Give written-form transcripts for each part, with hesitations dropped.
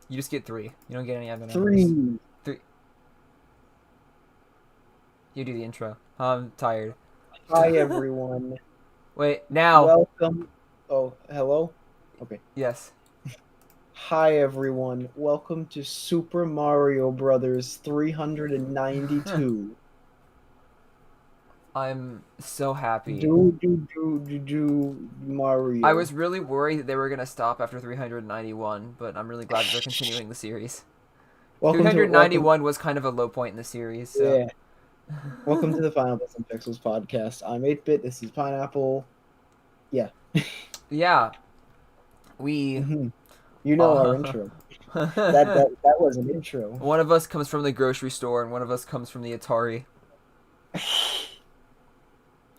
You just get 3. You don't get any other numbers. Three. 3. You do the intro. I'm tired. Hi, everyone. Wait, now. Welcome. Oh, hello? Okay. Yes. Hi, everyone. Welcome to Super Mario Brothers 392. I'm so happy. Do Mario. I was really worried that they were going to stop after 391, but I'm really glad that they're continuing the series. Welcome 391 was kind of a low point in the series, so. Yeah. Welcome to the Final Bits and Pixels podcast. I'm 8-Bit. This is Pineapple. Yeah. Yeah. We. You know our intro. That was an intro. One of us comes from the grocery store, and one of us comes from the Atari.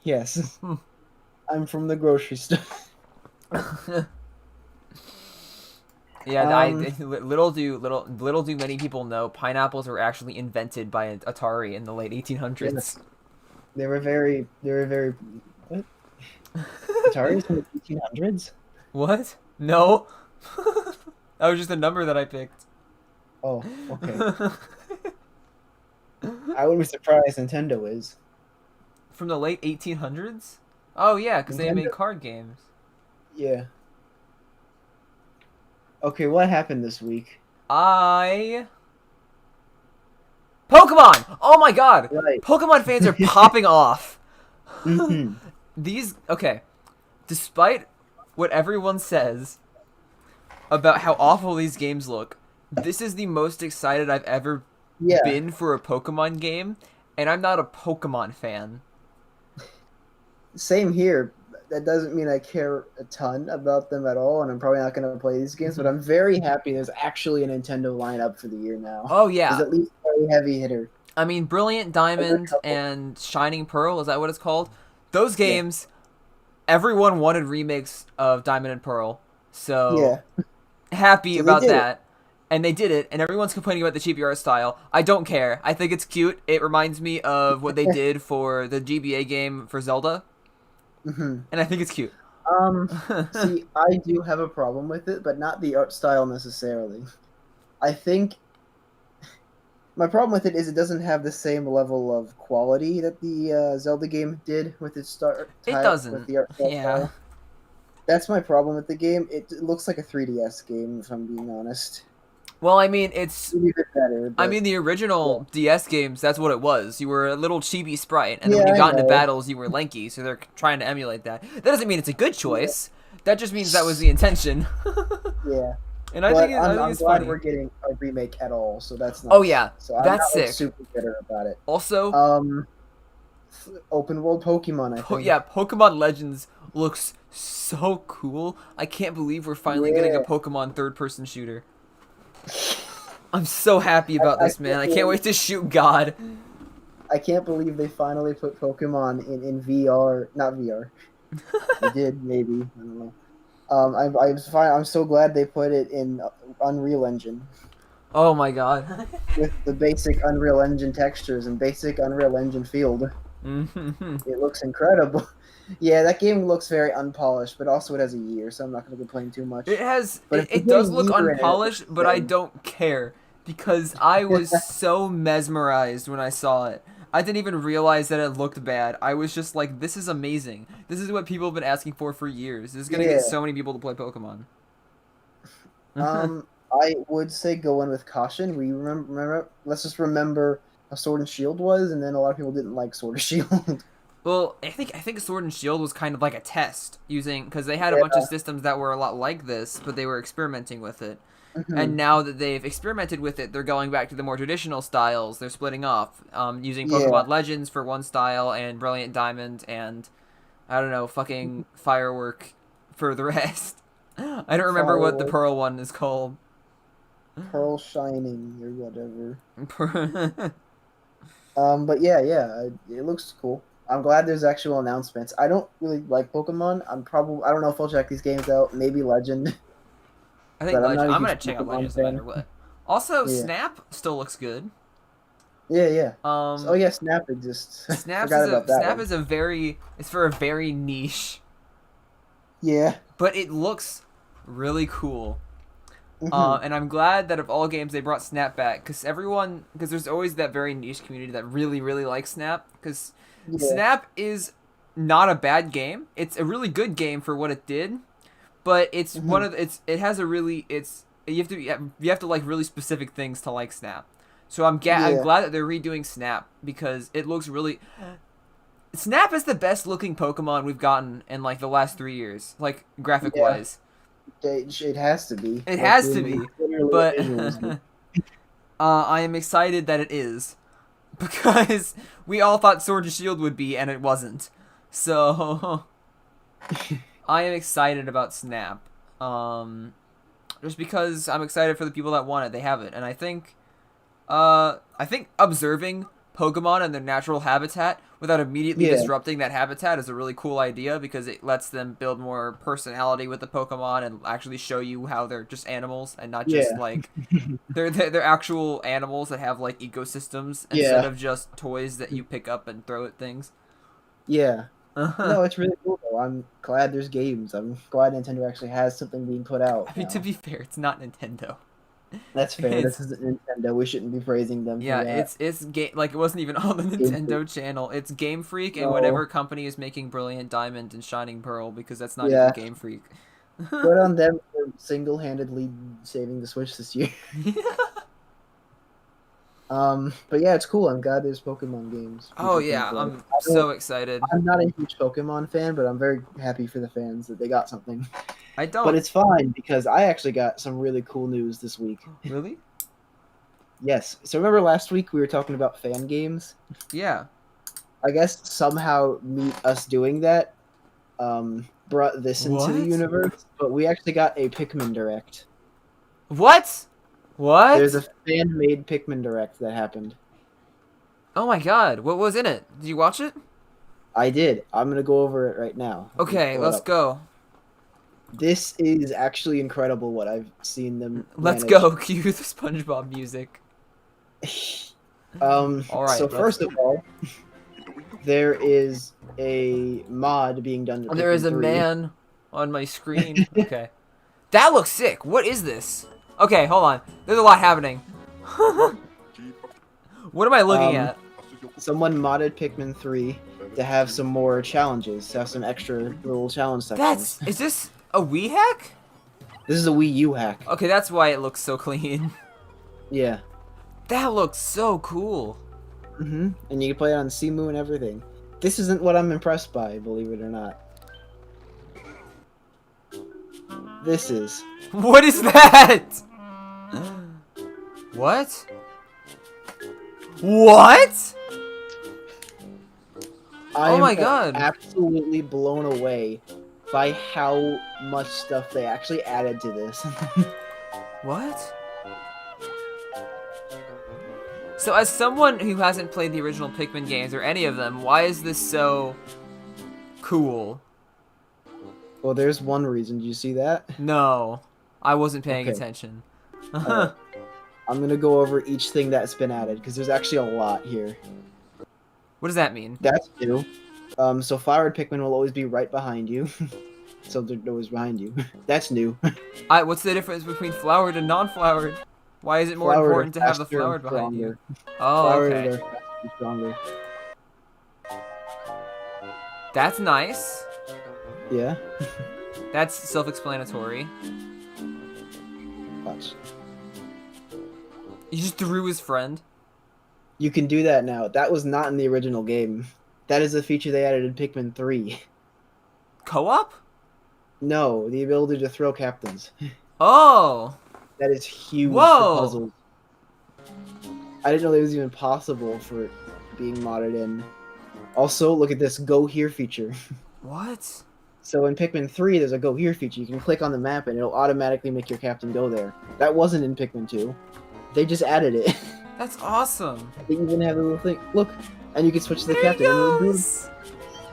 Yes. I'm from the grocery store. Yeah, little do many people know pineapples were actually invented by an Atari in the late 1800s. Yes. They were very what? Atari's from the 1800s? What? No. That was just a number that I picked. Oh, okay. I wouldn't be surprised Nintendo is. From the late 1800s? Oh yeah, because they made card games. Yeah. Okay, what happened this week? Pokemon! Oh my god! Right. Pokemon fans are popping off. Mhm. Okay. Despite what everyone says about how awful these games look, this is the most excited I've ever been for a Pokemon game, and I'm not a Pokemon fan. Same here. That doesn't mean I care a ton about them at all, and I'm probably not going to play these games, but I'm very happy there's actually a Nintendo lineup for the year now. Oh, yeah. It's at least a very heavy hitter. I mean, Brilliant Diamond and Shining Pearl, is that what it's called? Those games, everyone wanted remakes of Diamond and Pearl, so happy about that. And they did it, and everyone's complaining about the cheapy art style. I don't care. I think it's cute. It reminds me of what they did for the GBA game for Zelda. Mm-hmm. And I think it's cute. See, I do have a problem with it, but not the art style necessarily. I think my problem with it is it doesn't have the same level of quality that the Zelda game did with its start. It doesn't. With the art style. That's my problem with the game. It looks like a 3DS game, if I'm being honest. Well, I mean, it's a bit better. I mean, the original DS games, that's what it was. You were a little chibi sprite, and then when you got into battles, you were lanky, so they're trying to emulate that. That doesn't mean it's a good choice. That just means that was the intention. Yeah. And I think it's glad funny. We're getting a remake at all, so that's nice. Oh, yeah. So I'm that's not, sick. Super bitter about it. Also, open world Pokemon, I think. Yeah, Pokemon Legends looks so cool. I can't believe we're finally getting a Pokemon third-person shooter. I'm so happy about this, man. I can't wait to shoot God. I can't believe they finally put Pokemon in VR. Not VR. They did, maybe. I don't know. I'm so glad they put it in Unreal Engine. Oh my god. With the basic Unreal Engine textures and basic Unreal Engine field. It looks incredible. Yeah, that game looks very unpolished, but also it has a year, so I'm not going to complain too much. It has. It does look unpolished, but I don't care because I was so mesmerized when I saw it. I didn't even realize that it looked bad. I was just like, "This is amazing. This is what people have been asking for years. This is going to get so many people to play Pokemon." I would say go in with caution. We remember. Let's just remember how Sword and Shield was, and then a lot of people didn't like Sword and Shield. Well, I think Sword and Shield was kind of like a test because they had a bunch of systems that were a lot like this, but they were experimenting with it. And now that they've experimented with it, they're going back to the more traditional styles. They're splitting off, using Pokemon Legends for one style and Brilliant Diamond and, I don't know, fucking Firework for the rest. I don't remember what the Pearl one is called. Pearl Shining or whatever. But yeah, it looks cool. I'm glad there's actual announcements. I don't really like Pokemon. I don't know if I'll check these games out. Maybe Legend. I think Legend. I'm gonna check out Legends no matter what. Also, Snap still looks good. Yeah. Snap exists. Snap is it's for a very niche. Yeah. But it looks really cool. Mhm. And I'm glad that of all games they brought Snap back, because there's always that very niche community that really, really likes Snap, because Yeah. Snap is not a bad game. It's a really good game for what it did, but it's one Mhm. of the, it has a really it's you have to like really specific things to like Snap. So I'm Yeah. glad that they're redoing Snap because it looks really. Snap is the best looking Pokemon we've gotten in like the last 3 years, like graphic Yeah. wise. It has to be. It Like has to literally be, literally but the visuals do. I am excited that it is because we all thought Sword and Shield would be, and it wasn't. So I am excited about Snap. Just because I'm excited for the people that want it, they have it, and I think observing Pokemon in their natural habitat without immediately Yeah. disrupting that habitat is a really cool idea because it lets them build more personality with the Pokemon and actually show you how they're just animals and not just Yeah. like they're actual animals that have like ecosystems instead Yeah. of just toys that you pick up and throw at things. Yeah. I No, it's really cool though. I'm glad there's games. I'm glad Nintendo actually has something being put out mean, to now. be fair, it's not Nintendo. That's fair. It's This isn't Nintendo. We shouldn't be praising them for Yeah, that. it's game like it wasn't even on the Game Freak. Nintendo channel. It's Game Freak and whatever No. company is making Brilliant Diamond and Shining Pearl because that's not even Yeah. Game Freak. Good on them for single-handedly saving the Switch this year. But yeah, it's cool. I'm glad there's Pokemon games Oh people can yeah, play. I'm so excited. I'm not a huge Pokemon fan, but I'm very happy for the fans that they got something. I But don't it's fine because I actually got some really cool news this week. really. Yes. So remember last week we were talking about fan games? Yeah. I guess somehow us doing that brought this into the What? universe, but we actually got a Pikmin Direct. What? What? There's a fan-made Pikmin Direct that happened. Oh my god, what was in it? Did you watch it? I did. I'm gonna go over it right now. Okay, Pull it let's up. go. This is actually incredible what I've seen them Let's manage. go. Cue the SpongeBob music. All right, So let's- first of all, there is a mod being done. To There is a Pikmin 3. man on my screen. Okay. That looks sick. What is this? Okay, hold on. There's a lot happening. What am I looking at? Someone modded Pikmin 3 to have some more challenges, to have some extra little challenge sections. Is this a Wii hack? This is a Wii U hack. Okay, that's why it looks so clean. Yeah. That looks so cool. And you can play it on Cemu and everything. This isn't what I'm impressed by, believe it or not. This is. What is that? What? What? I Oh am my God. absolutely blown away by how much stuff they actually added to this. What? So as someone who hasn't played the original Pikmin games or any of them, why is this so cool? Well, there's one reason. Do you see that? No, I wasn't paying Okay. attention. Alright. I'm gonna go over each thing that's been added because there's actually a lot here. What does that mean? That's new. So flowered Pikmin will always be right behind you. So they're always behind you. That's new. What's the difference between flowered and non-flowered? Why is it more Flowered important are to have the faster and flowered behind you? stronger. Oh, Flowered okay. are faster and stronger. That's nice. Yeah. That's self-explanatory. Watch. He just threw his friend. You can do that now. That was not in the original game. That is a feature they added in Pikmin 3. Co-op? No, the ability to throw captains. Oh. That is huge Whoa. for puzzles. I didn't know that was even possible for being modded in. Also, look at this Go Here feature. What? So in Pikmin 3, there's a Go Here feature. You can click on the map and it'll automatically make your captain go there. That wasn't in Pikmin 2. They just added it. That's awesome. They even have a little thing. Look, and you can switch to the There captain. he And it'll do- goes.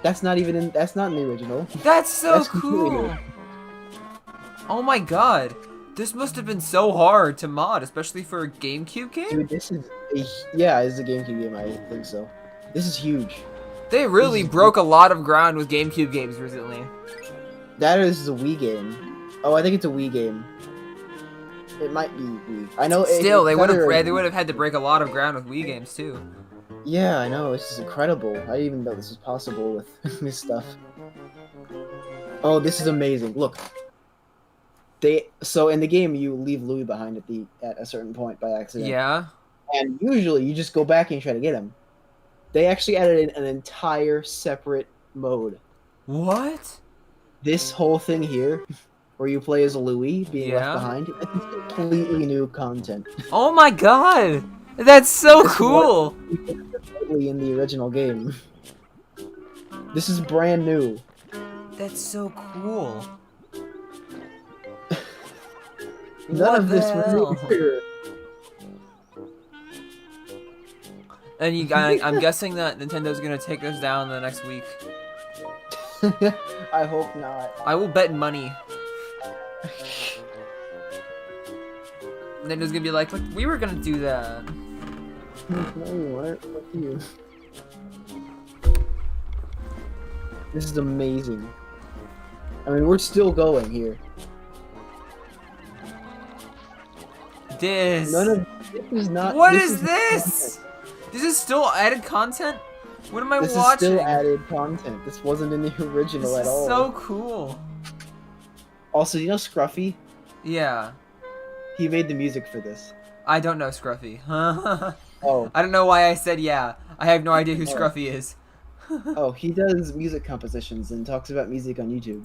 That's not even in. That's not in the original. That's so That's completely cool. new. Oh my god. This must have been so hard to mod, especially for a GameCube game? Dude, this is yeah, it's a GameCube game. I think so. This is huge. They really this is- broke a lot of ground with GameCube games recently. That is a Wii game. Oh, I think it's a Wii game. It might be weak. I know. Still, they would have either- they would have had to break a lot of ground with Wii games too. Yeah, I know. This is incredible. I didn't even know this was possible with this stuff. Oh, this is amazing. Look. So in the game you leave Louis behind at a certain point by accident. Yeah. And usually you just go back and try to get him. They actually added in an entire separate mode. What? This whole thing here, where you play as Louis being left behind, it's completely new content. Oh my god! That's so This cool! Totally in the original game. This is brand new. That's so cool. None What of the this hell? was here. And I'm guessing that Nintendo's gonna take this down the next week. I hope not. I will bet money. Nintendo's gonna be like, "Look, we were gonna do that." No, you weren't. Fuck you. This is amazing. I mean, we're still going here. This. None of this is not. What this is this? content. This is still added content? What am I This watching? is still added content. This wasn't in the original This at is all. so cool. Also, you know Scruffy? Yeah. He made the music for this. I don't know Scruffy. Oh, I don't know why I said yeah. I have no idea who Oh. Scruffy is. oh, he does music compositions and talks about music on YouTube.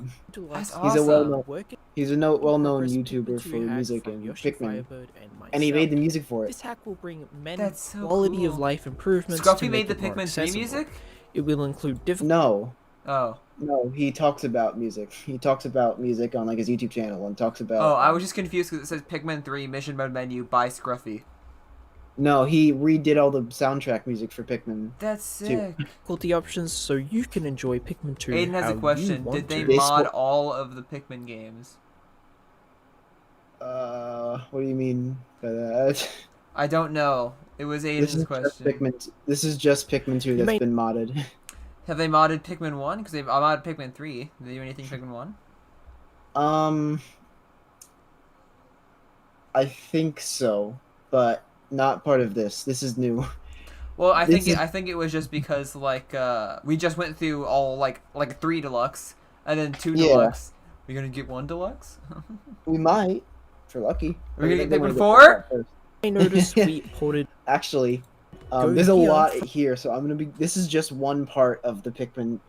That's He's a awesome. well-known Working He's a well-known progress YouTuber Pikmin for 2 had music from and Yoshi Pikmin, Firebird and he myself. made the music for it. This hack will bring many That's so quality cool. of life improvements. Scruffy to made make the it more Pikmin 3 accessible. music? It will include different. No, Oh. no, he talks about music. He talks about music on like his YouTube channel and talks about. Oh, I was just confused because it says Pikmin 3 Mission Mode Menu by Scruffy. No, he redid all the soundtrack music for Pikmin. That's sick. Difficulty options so you can enjoy Pikmin 2. Aiden has how a you question. want Did they to. This mod wa- all of the Pikmin games? What do you mean by that? I don't know. It was This Aiden's is just question. Pikmin. This is just Pikmin 2 that's may- been modded. Have they modded Pikmin 1? Because they've modded Pikmin 3. Did they do anything Pikmin 1? I think so, but not part of this. This is new. Well, I This think it was just because like we just went through all like 3 deluxe and then 2 Yeah. deluxe. We gonna get 1 deluxe? We might, if we're lucky. Are we gonna get Then we'll Pikmin get 4? that first. I noticed we ported Actually, Go there's a here. lot here, so I'm gonna be. This is just one part of the Pikmin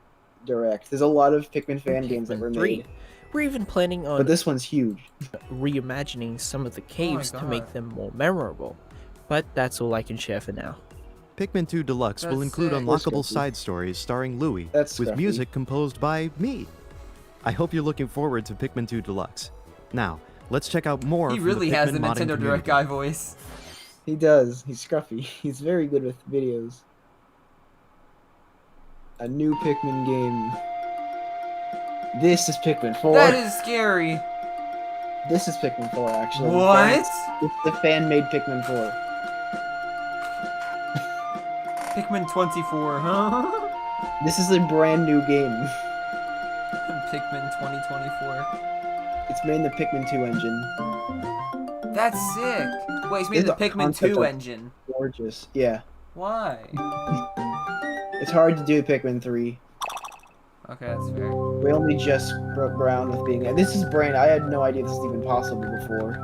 Direct. There's a lot of Pikmin fan games that were Pikmin 3. made, We're even planning on but this one's huge. reimagining some of the caves to God. make them more memorable. But that's all I can share for now. Pikmin 2 Deluxe will That's include sick. unlockable Scruffy. side stories starring Louis, That's with Scruffy. music composed by me. I hope you're looking forward to Pikmin 2 Deluxe. Now, let's check out more He from really the has Pikmin the modding Nintendo Direct community. guy voice. He does. He's Scruffy. He's very good with videos. A new Pikmin game. This is Pikmin 4. That is scary. This is Pikmin 4, actually. What? It's the fan-made Pikmin 4. Pikmin 24, huh? This is a brand new game. Pikmin 2024. It's made in the Pikmin 2 engine. That's sick. Wait, it's made in the It's a Pikmin concept 2 of- engine. Gorgeous. Yeah. Why? It's hard to do Pikmin 3. Okay, that's fair. We only just broke ground with being. This is brand. I had no idea this was even possible before.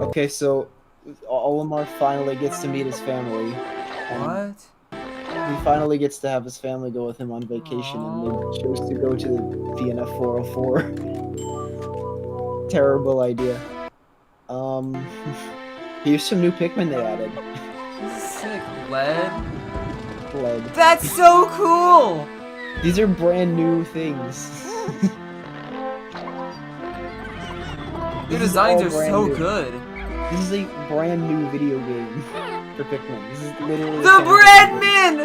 Okay, so Olimar finally gets to meet his family. And What? he finally gets to have his family go with him on vacation, and they chose to go to the DNF 404. Terrible idea. Here's some new Pikmin they added. This is sick. Lead? Lead. That's so cool! These are brand new things. The This is designs all are brand so new. good. This is a brand new video game for Pikmin. This is literally The same Bread thing. Man!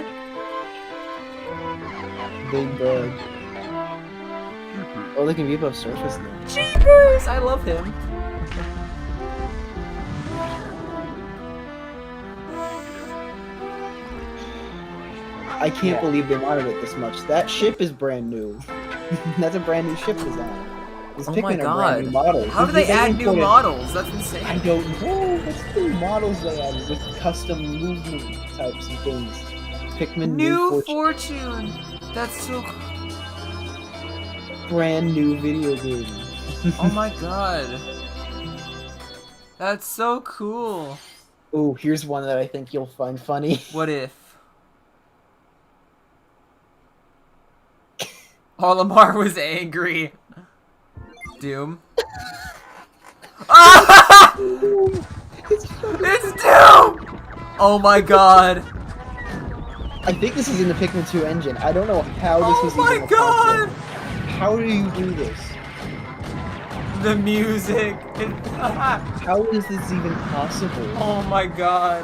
Big Bread. Oh, they can be above surface now. Jeepers! I love him. I can't believe they modded it this much. That ship is brand new. That's a brand new ship design. These Oh my Pikmin are brand new god. models. How do they add new imported- models? That's I insane. don't know. What's new models they added with custom movement types and things? Pikmin New Fortune. Fortune. That's so cool. Brand new video game. Oh my god. That's so cool. Oh, here's one that I think you'll find funny. What if Olimar was angry? Doom. Ah! It's Doom! Oh my god. I think this is in the Pikmin 2 engine. I don't know how this was Oh my even god! possible. How do you do this? The music. How is this even possible? Oh my god.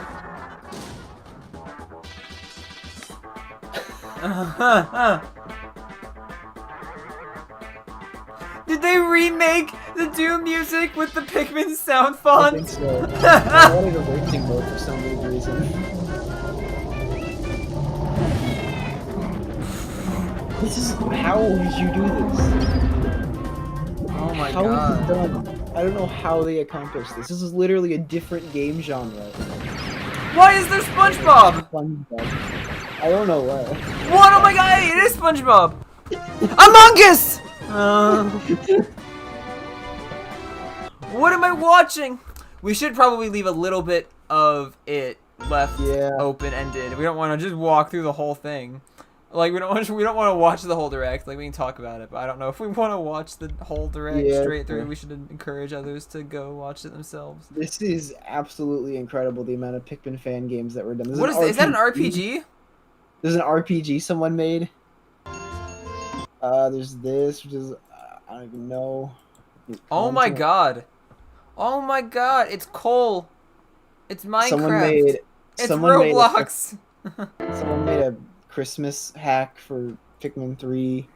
Did they remake the Doom music with the Pikmin sound I think font? so. I wanted a racing mode for some weird reason. This is how did you do this? Oh my How is this god. done? I don't know how they accomplished this. This is literally a different game genre. Why is there SpongeBob? SpongeBob. I don't know why. What? Oh my god, it is SpongeBob! Among Us! What am I watching? We should probably leave a little bit of it left Yeah. open-ended. We don't want to just walk through the whole thing. Like we don't want to watch the whole direct. Like we can talk about it, but I don't know if we want to watch the whole direct Yeah, straight through. sure. We should encourage others to go watch it themselves. This is absolutely incredible, the amount of Pikmin fan games that were done. What is that? An RPG? There's an RPG someone made. There's this, which is I don't even know. Oh my god! Oh my god! It's Cole. It's Minecraft. Someone made. It's someone Roblox. Someone made a Christmas hack for Pikmin 3.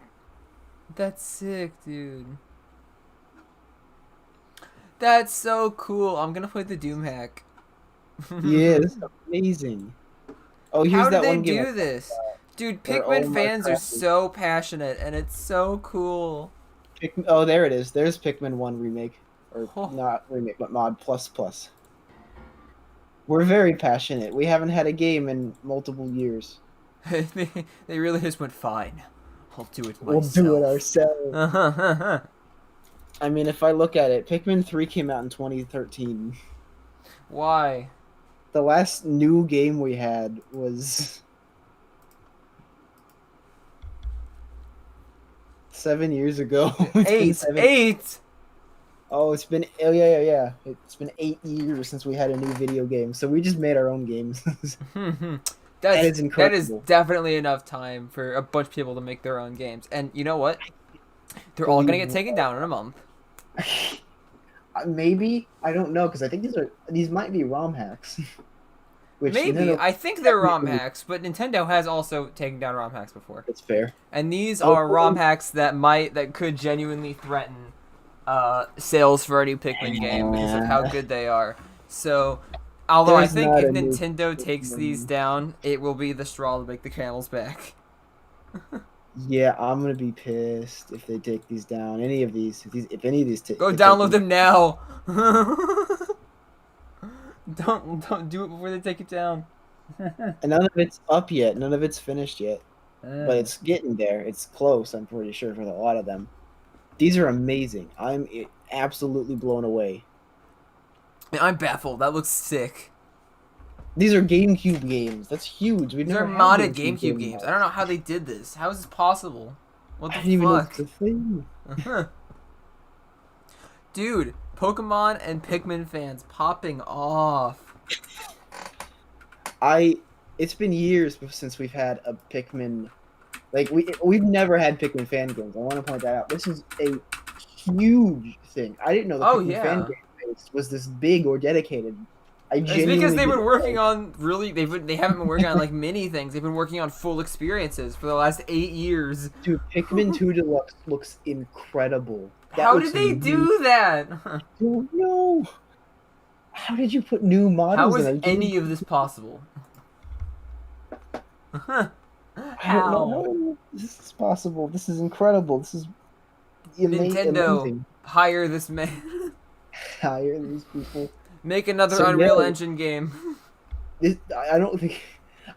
That's sick, dude. That's so cool. I'm gonna play the Doom hack. Yeah, this is amazing. Oh, here's How that did they one game. do this? Dude, They're Pikmin all fans are Minecraft. so passionate, and it's so cool. Oh, there it is. There's Pikmin 1 remake. Or Oh. not remake, but mod plus plus. We're very passionate. We haven't had a game in multiple years. They really just went, fine. I'll do it myself. We'll do it ourselves. I mean, if I look at it, Pikmin 3 came out in 2013. Why? The last new game we had was 7 years ago. It's been Eight. Oh, it's been yeah. It's been 8 years since we had a new video game, so we just made our own games. That is is incredible. definitely enough time for a bunch of people to make their own games. And you know what? They're all gonna get taken down in a month. Maybe, I don't know, because I think these might be ROM hacks. Which Maybe. Nintendo- I think they're ROM technically- hacks, but Nintendo has also taken down ROM hacks before. That's fair. And these Oh, are cool. ROM hacks that could genuinely threaten sales for a new Pikmin game because of how good they are. So, although There's I think not if a new Nintendo takes Pikmin. these down, it will be the straw to make the camel's back. Yeah, I'm gonna be pissed if they take these down. Any of these, if any of these Go download them now. Don't do it before they take it down. And none of it's up yet. None of it's finished yet. But it's getting there. It's close, I'm pretty sure, for a lot of them. These are amazing. I'm absolutely blown away. I'm baffled. That looks sick. These are GameCube games. That's huge. We've These are never modded had GameCube games. I don't know how they did this. How is this possible? What I the didn't even know fuck? it's a thing. Dude, Pokemon and Pikmin fans popping off. It's been years since we've had a Pikmin. Like we've never had Pikmin fan games. I want to point that out. This is a huge thing. I didn't know the Oh, Pikmin yeah. fan game base was this big or dedicated. It's because they've been working on they haven't been working on like mini things. They've been working on full experiences for the last 8 years. Dude, Pikmin 2 Deluxe looks incredible. That How looks did they amazing. do that? I don't know. How did you put new models How is in a game? any of this possible? I don't How? know. This is possible. This is incredible. This is Nintendo. amazing. Hire this man. Hire these people. Make another So, Unreal yeah. Engine game. I don't think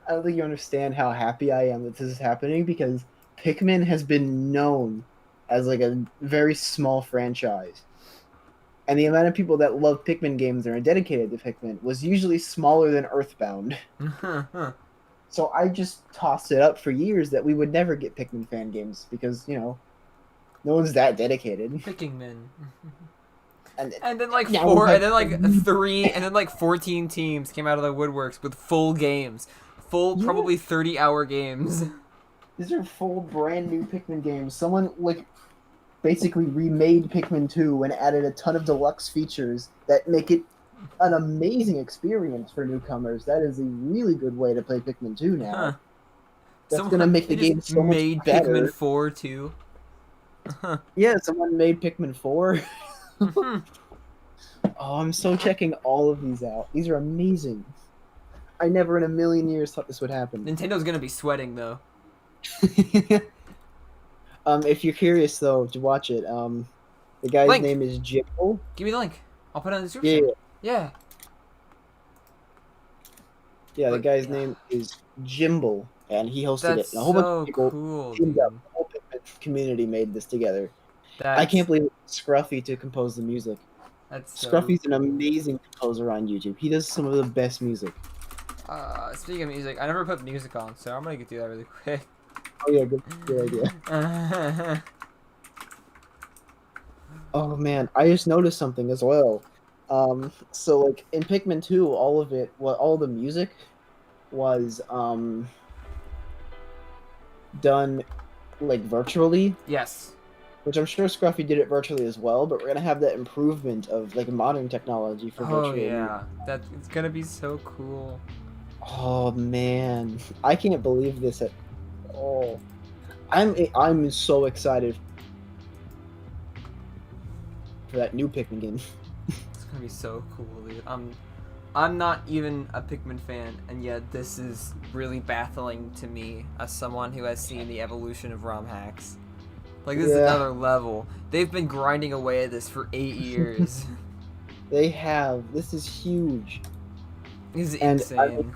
you understand how happy I am that this is happening, because Pikmin has been known as like a very small franchise. And the amount of people that love Pikmin games and are dedicated to Pikmin was usually smaller than Earthbound. So I just tossed it up for years that we would never get Pikmin fan games because, no one's that dedicated. Picking men. And And then like Yeah, four, we and then had- like three, and then like 14 teams came out of the woodworks with full games, full Yeah. probably 30-hour games. these are full brand new Pikmin games. Someone basically remade Pikmin 2 and added a ton of deluxe features that make it an amazing experience for newcomers. That is a really good way to play Pikmin 2 now. Huh. That's gonna make the they game just so much made better. Pikmin 4 too. Yeah, someone made Pikmin 4. Oh, I'm so checking all of these out. These are amazing. I never in a million years thought this would happen. Nintendo's gonna be sweating though. If you're curious though to watch it, the guy's Link. name is Jimbo. Give me the link. I'll put it in the Yeah, description. Yeah. the But- guy's name is Jimbo, and he hosted That's it. And a whole bunch so of people cool, teamed dude. up. The whole Pikmin community made this together. I That's, can't believe it's Scruffy to compose the music. That's so, Scruffy's an amazing composer on YouTube. He does some of the best music. Speaking of music, I never put music on, so I'm gonna get through that really quick. Oh yeah, good idea. Oh man, I just noticed something as well. So like in Pikmin 2, all the music was done like virtually, Yes. which I'm sure Scruffy did it virtually as well, but we're gonna have that improvement of like modern technology for Oh virtual. yeah. It's gonna be so cool. Oh man, I can't believe this at all. I'm so excited for that new Pikmin game. It's gonna be so cool, dude. I'm not even a Pikmin fan, and yet this is really baffling to me as someone who has seen the evolution of ROM hacks. Like, this is Yeah. another level. They've been grinding away at this for 8 years. They have. This is huge. This is And I insane.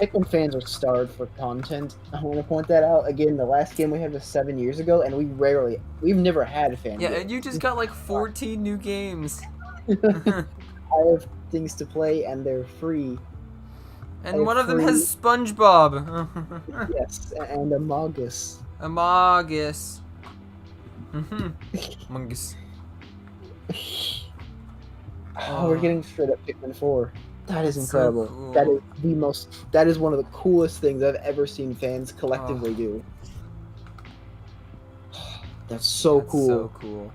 Pikmin fans are starved for content. I want to point that out. Again, the last game we had was 7 years ago, and we've never had a fan Yeah, game. and you just got like 14 new games. I have things to play, and they're free. And one of them has SpongeBob. Yes, and Among Us. Amogus. Amogus. Oh, we're getting straight up Pikmin 4. That is So incredible. cool. That is one of the coolest things I've ever seen fans collectively do. That's so That's cool. So cool.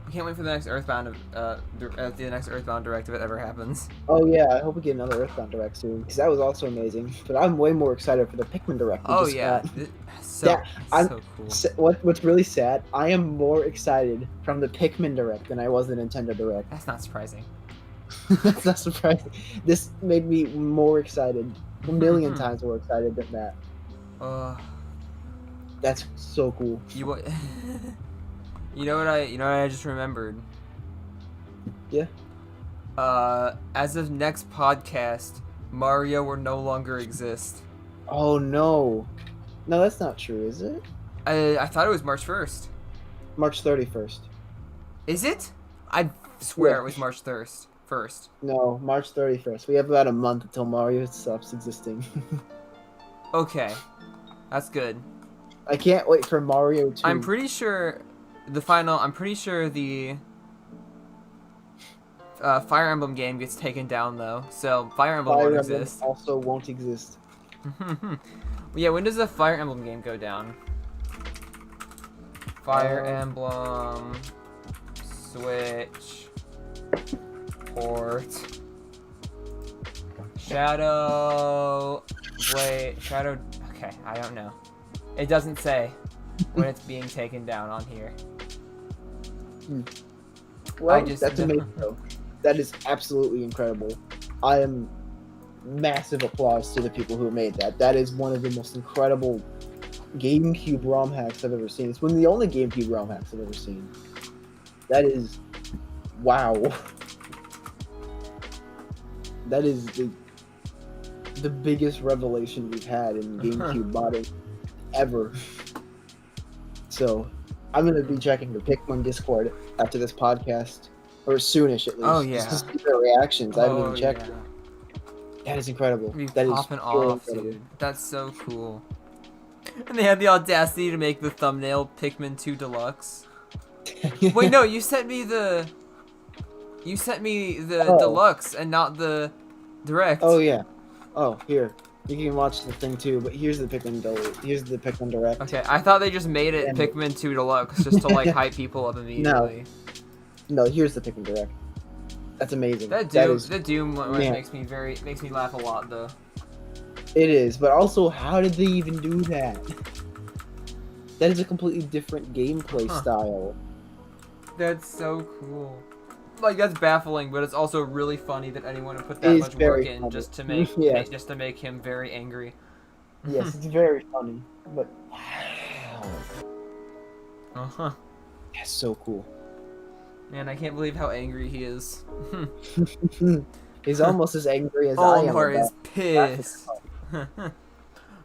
I can't wait for the next Earthbound the next Earthbound Direct if it ever happens. Oh yeah, I hope we get another Earthbound Direct soon, because that was also amazing. But I'm way more excited for the Pikmin Direct. we Oh just yeah. got. So I'm- so cool. What's really sad, I am more excited from the Pikmin Direct than I was the Nintendo Direct. That's not surprising. That's not surprising. This made me more excited, a million times more excited than that. That's so cool. You what? You know what I just remembered? Yeah. As of next podcast, Mario will no longer exist. Oh no. No, that's not true, is it? I thought it was March 1st. March 31st. Is it? I swear Yeah. it was March 1st. No, March 31st. We have about a month until Mario stops existing. Okay. That's good. I can't wait for Mario 2. I'm pretty sure the Fire Emblem game gets taken down though, so Fire Emblem Fire won't Emblem exist. also won't exist. Yeah, when does the Fire Emblem game go down? Fire Emblem Switch port Shadow okay, I don't know. It doesn't say when it's being taken down on here. Well, just that's know. amazing though. That is absolutely incredible. I am massive applause to the people who made that. That is one of the most incredible GameCube ROM hacks I've ever seen. It's one of the only GameCube ROM hacks I've ever seen. That is, wow. That is the biggest revelation we've had in GameCube modding ever. So, I'm gonna be checking the Pikmin Discord after this podcast, or soonish at least. Oh, yeah. Just to see their reactions. I haven't Oh, even checked. yeah. That is incredible. Be That is popping pure off, incredible. dude. That's so cool. And they had the audacity to make the thumbnail Pikmin 2 Deluxe. Wait, no, you sent me the Oh. Deluxe and not the Direct. Oh yeah. Oh, here. You can watch the thing too, but here's the Pikmin Direct. Okay, I thought they just made it And- Pikmin 2 Deluxe just to like hype people up immediately. No, here's the Pikmin Direct. That's amazing. That is, Doom one yeah. makes me laugh a lot though. it is, but also, how did they even do that? That is a completely different gameplay style. That's so cool. Like that's baffling, but it's also really funny that anyone would put that It is much work very in funny. just to make Yeah. just to make him very angry. Yes, it's very funny, but wow, Uh-huh. that's so cool. Man, I can't believe how angry he is. He's almost as angry as I am. Olimar is about pissed.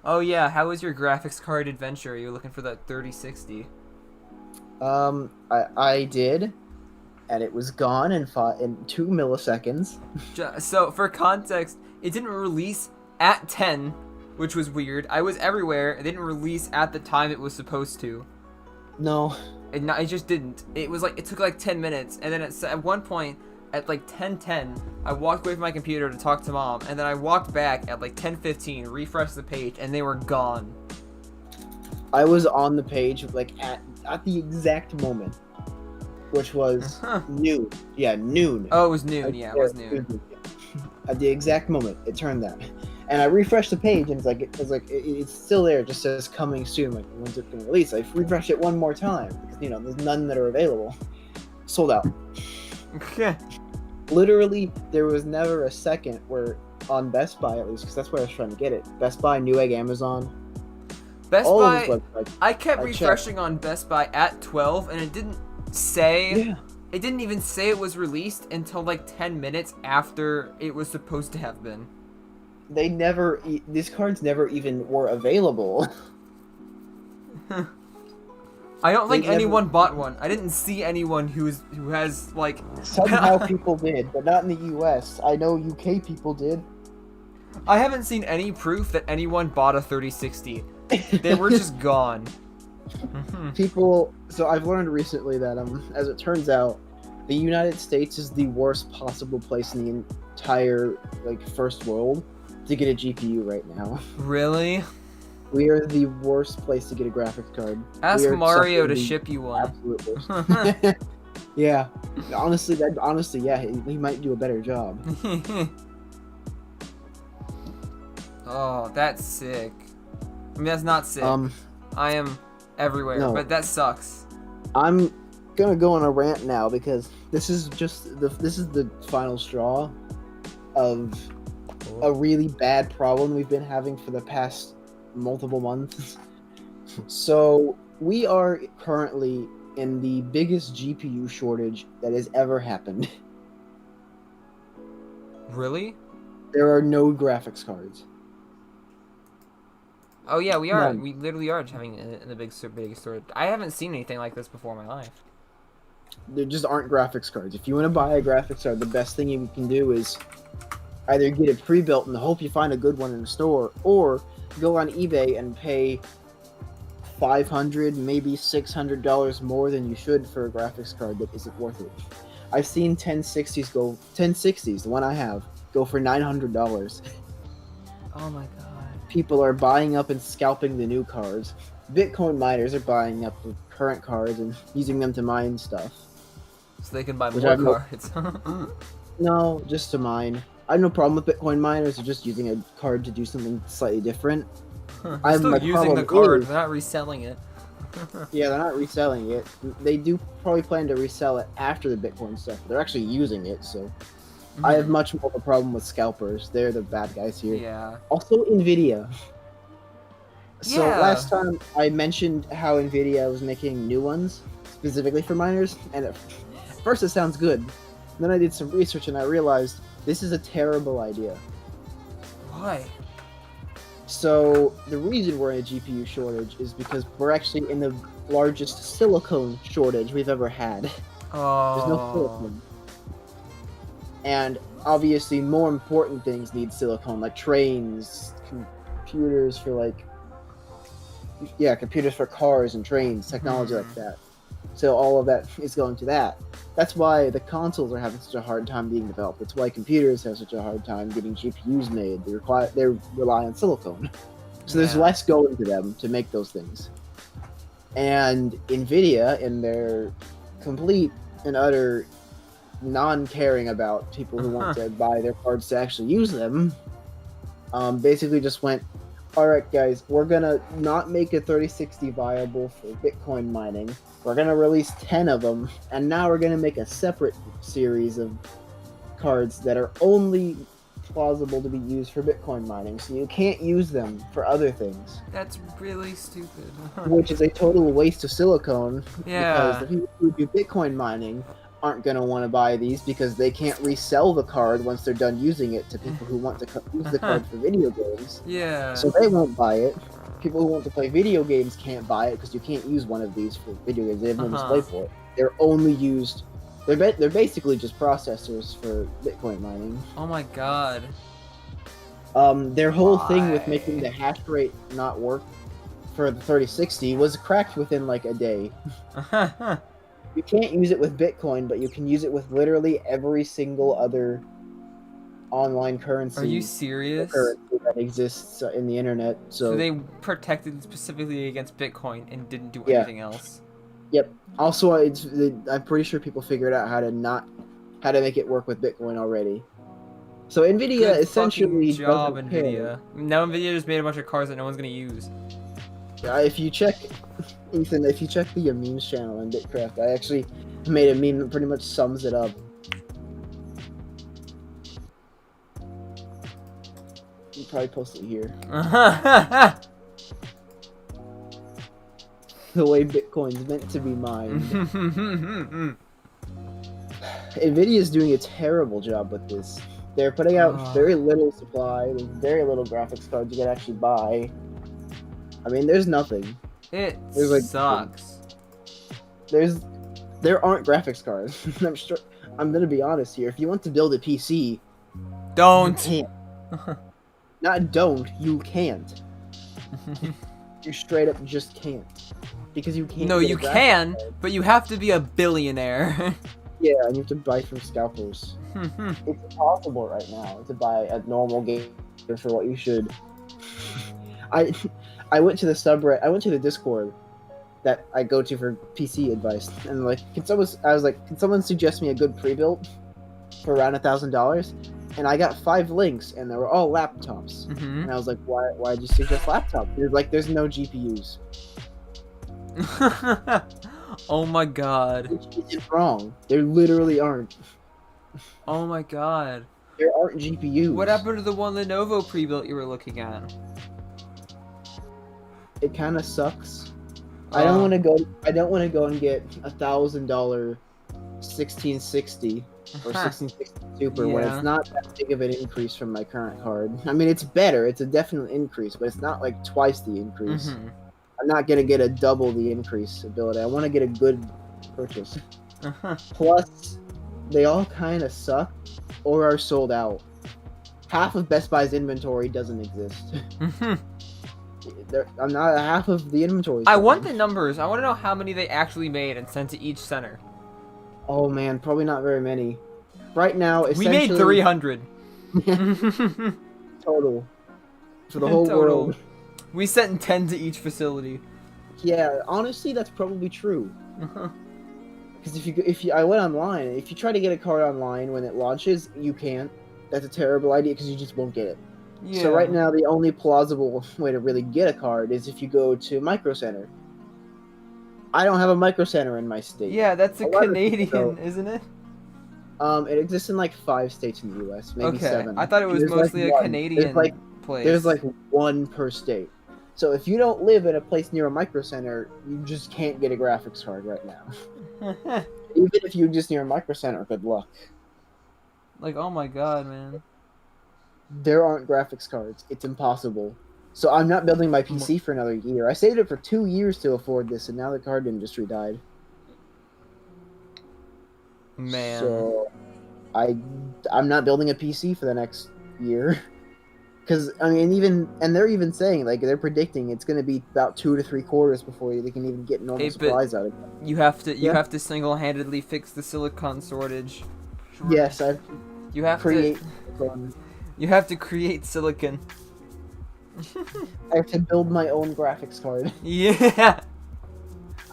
Oh yeah, how was your graphics card adventure? Are you looking for that 3060? I did, and it was gone in 2 milliseconds. So for context, it didn't release at 10, which was weird. I was everywhere. It didn't release at the time it was supposed to. No, It just didn't. It was like it took like 10 minutes, and then at one point at like 10:10, I walked away from my computer to talk to mom, and then I walked back at like 10:15, refreshed the page, and they were gone. I was on the page like at the exact moment, which was noon. Yeah, noon. Oh, it was noon. Yeah, it was noon. At the exact moment, it turned that, and I refreshed the page, and it's still there. It just says coming soon. Like, when's it gonna release? I refreshed it one more time because there's none that are available. Sold out. Literally, there was never a second where on Best Buy, at least, because that's where I was trying to get it. Best Buy, Newegg, Amazon. Best all Buy. those websites. I kept I checked. refreshing on Best Buy at 12, and it didn't say. Yeah. It didn't even say it was released until like 10 minutes after it was supposed to have been. They never. These cards never even were available. I don't think They never- anyone bought one. I didn't see anyone who has like. Somehow people did, but not in the U.S. I know UK people did. I haven't seen any proof that anyone bought a 3060. They were just gone. People. So I've learned recently that as it turns out, the United States is the worst possible place in the entire first world to get a GPU right now. Really? We are the worst place to get a graphics card. Ask We are Mario to suffering ship you one. absolute worst. Yeah, honestly, yeah, he might do a better job. Oh, that's sick. I mean, that's not sick. I am everywhere, No. but that sucks. I'm gonna go on a rant now because this is the final straw of a really bad problem we've been having for the past multiple months. So we are currently in the biggest GPU shortage that has ever happened. Really? There are no graphics cards. Oh yeah, we are. None. We literally are having the big storage. I haven't seen anything like this before in my life. There just aren't graphics cards. If you want to buy a graphics card, the best thing you can do is either get it pre-built and hope you find a good one in the store, or go on eBay and pay $500, maybe $600 more than you should for a graphics card that isn't worth it. I've seen 1060s, the one I have, go for $900. Oh my god. People are buying up and scalping the new cards. Bitcoin miners are buying up the current cards and using them to mine stuff. So they can buy Which more I've no- cards. No, just to mine. I have no problem with Bitcoin miners. They're just using a card to do something slightly different. They're I'm- still my using the problem card. is- They're not reselling it. Yeah, they're not reselling it. They do probably plan to resell it after the Bitcoin stuff. But they're actually using it, so I have much more of a problem with scalpers. They're the bad guys here. Yeah. Also, Nvidia. So Yeah. last time I mentioned how Nvidia was making new ones specifically for miners, and first it sounds good. Then I did some research and I realized this is a terrible idea. Why? So the reason we're in a GPU shortage is because we're actually in the largest silicone shortage we've ever had. There's no Oh. silicone. And obviously more important things need silicone, like trains, computers for like... Yeah, computers for cars and trains, technology like that. So all of that is going to that. That's why the consoles are having such a hard time being developed. That's why computers have such a hard time getting GPUs made. They rely on silicone. So there's Yeah. less going to them to make those things. And Nvidia, in their complete and utter non-caring about people who want to buy their cards to actually use them, basically just went, alright guys, we're gonna not make a 3060 viable for Bitcoin mining. We're gonna release 10 of them, and now we're gonna make a separate series of cards that are only plausible to be used for Bitcoin mining, so you can't use them for other things, That's really stupid. which is a total waste of silicone, Yeah. because the people who do Bitcoin mining aren't going to want to buy these because they can't resell the card once they're done using it to people who want to use the card for video games. Yeah. So they won't buy it. People who want to play video games can't buy it because you can't use one of these for video games. They have no display for it. They're only used... They're basically just processors for Bitcoin mining. Oh my god. Their whole thing with Why? making the hash rate not work for the 3060 was cracked within like a day. You can't use it with Bitcoin, but you can use it with literally every single other online currency. Are you serious? Currency that exists in the internet. So they protected specifically against Bitcoin and didn't do Yeah. anything else. Also, I'm pretty sure people figured out how to make it work with Bitcoin already. So Nvidia Good essentially fucking job, doesn't care. Nvidia. Now Nvidia just made a bunch of cards that no one's gonna use. If you check, Ethan, if you check the memes channel in Bitcraft, I actually made a meme that pretty much sums it up. You probably post it here. The way Bitcoin's meant to be mined. Nvidia is doing a terrible job with this. They're putting out very little supply, with very little graphics cards you can actually buy. I mean, there's nothing. It There's, like, sucks. There aren't graphics cards. I'm gonna be honest here. If you want to build a PC, Don't. you can't. Not don't, you can't. You straight up just can't. Because you can't. No, get a you graphics can, card. but you have to be a billionaire. Yeah, and you have to buy from scalpers. It's impossible right now to buy a normal game for what you should. I went to the subreddit. I went to the Discord that I go to for PC advice, and like, I was like, can someone suggest me a good pre-built for around $1,000? And I got 5 links, and they were all laptops. And I was like, why'd you suggest laptops? They're like, there's no GPUs. Oh my god. Which is wrong. There literally aren't. Oh my god. There aren't GPUs. What happened to the one Lenovo pre-built you were looking at? It kind of sucks. I don't want to go. I don't want to go and get $1,000 1660 or 1660 Super when Yeah. it's not that big of an increase from my current card. I mean, it's better. It's a definite increase, but it's not like twice the increase. Mhm. I'm not gonna get a double the increase ability. I want to get a good purchase. Plus, they all kind of suck or are sold out. Half of Best Buy's inventory doesn't exist. I'm not half of the inventory. I want the numbers. I want to know how many they actually made and sent to each center. Oh man, probably not very many. Right now, We made essentially 300. total for the whole Total. world. We sent 10 to each facility. Yeah, honestly, that's probably true. Because I went online, if you try to get a card online when it launches, you can't. That's a terrible idea because you just won't get it. Yeah. So right now, the only plausible way to really get a card is if you go to Micro Center. I don't have a Micro Center in my state. Yeah, that's a A lot of Canadian, people- isn't it? It exists in like 5 states in the U.S., maybe Okay, 7. I thought it was There's, mostly like, a one. Canadian place. There's like 1 per state. So if you don't live in a place near a Micro Center, you just can't get a graphics card right now. Even if you just near a Micro Center, good luck. Like, oh my god, man. There aren't graphics cards. It's impossible. So I'm not building my PC for another year. I saved it for 2 years to afford this, and now the card industry died. Man. So I'm not building a PC for the next year. Because I mean, they're even saying, like, they're predicting it's going to be about 2 to 3 quarters before they can even get normal supplies out of it. You have to single-handedly fix the silicon shortage. Yes, You have create. You have to create silicon. I have to build my own graphics card. Yeah.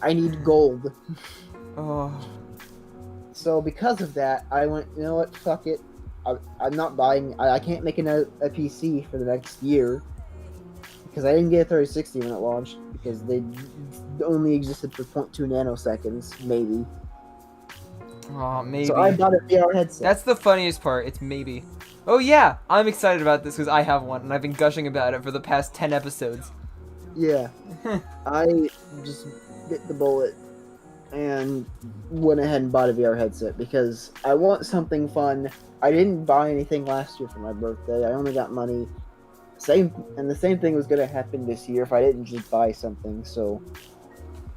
I need gold. Oh. So because of that, I went, you know what, fuck it. I'm not buying. I can't make a PC for the next year because I didn't get a 3060 when it launched because they only existed for 0.2 nanoseconds, maybe. Oh, maybe. So I bought a VR headset. That's the funniest part. It's maybe. Oh yeah, I'm excited about this because I have one and I've been gushing about it for the past 10 episodes. Yeah. I just bit the bullet and went ahead and bought a VR headset because I want something fun. I didn't buy anything last year for my birthday. I only got money. The same thing was gonna happen this year if I didn't just buy something. So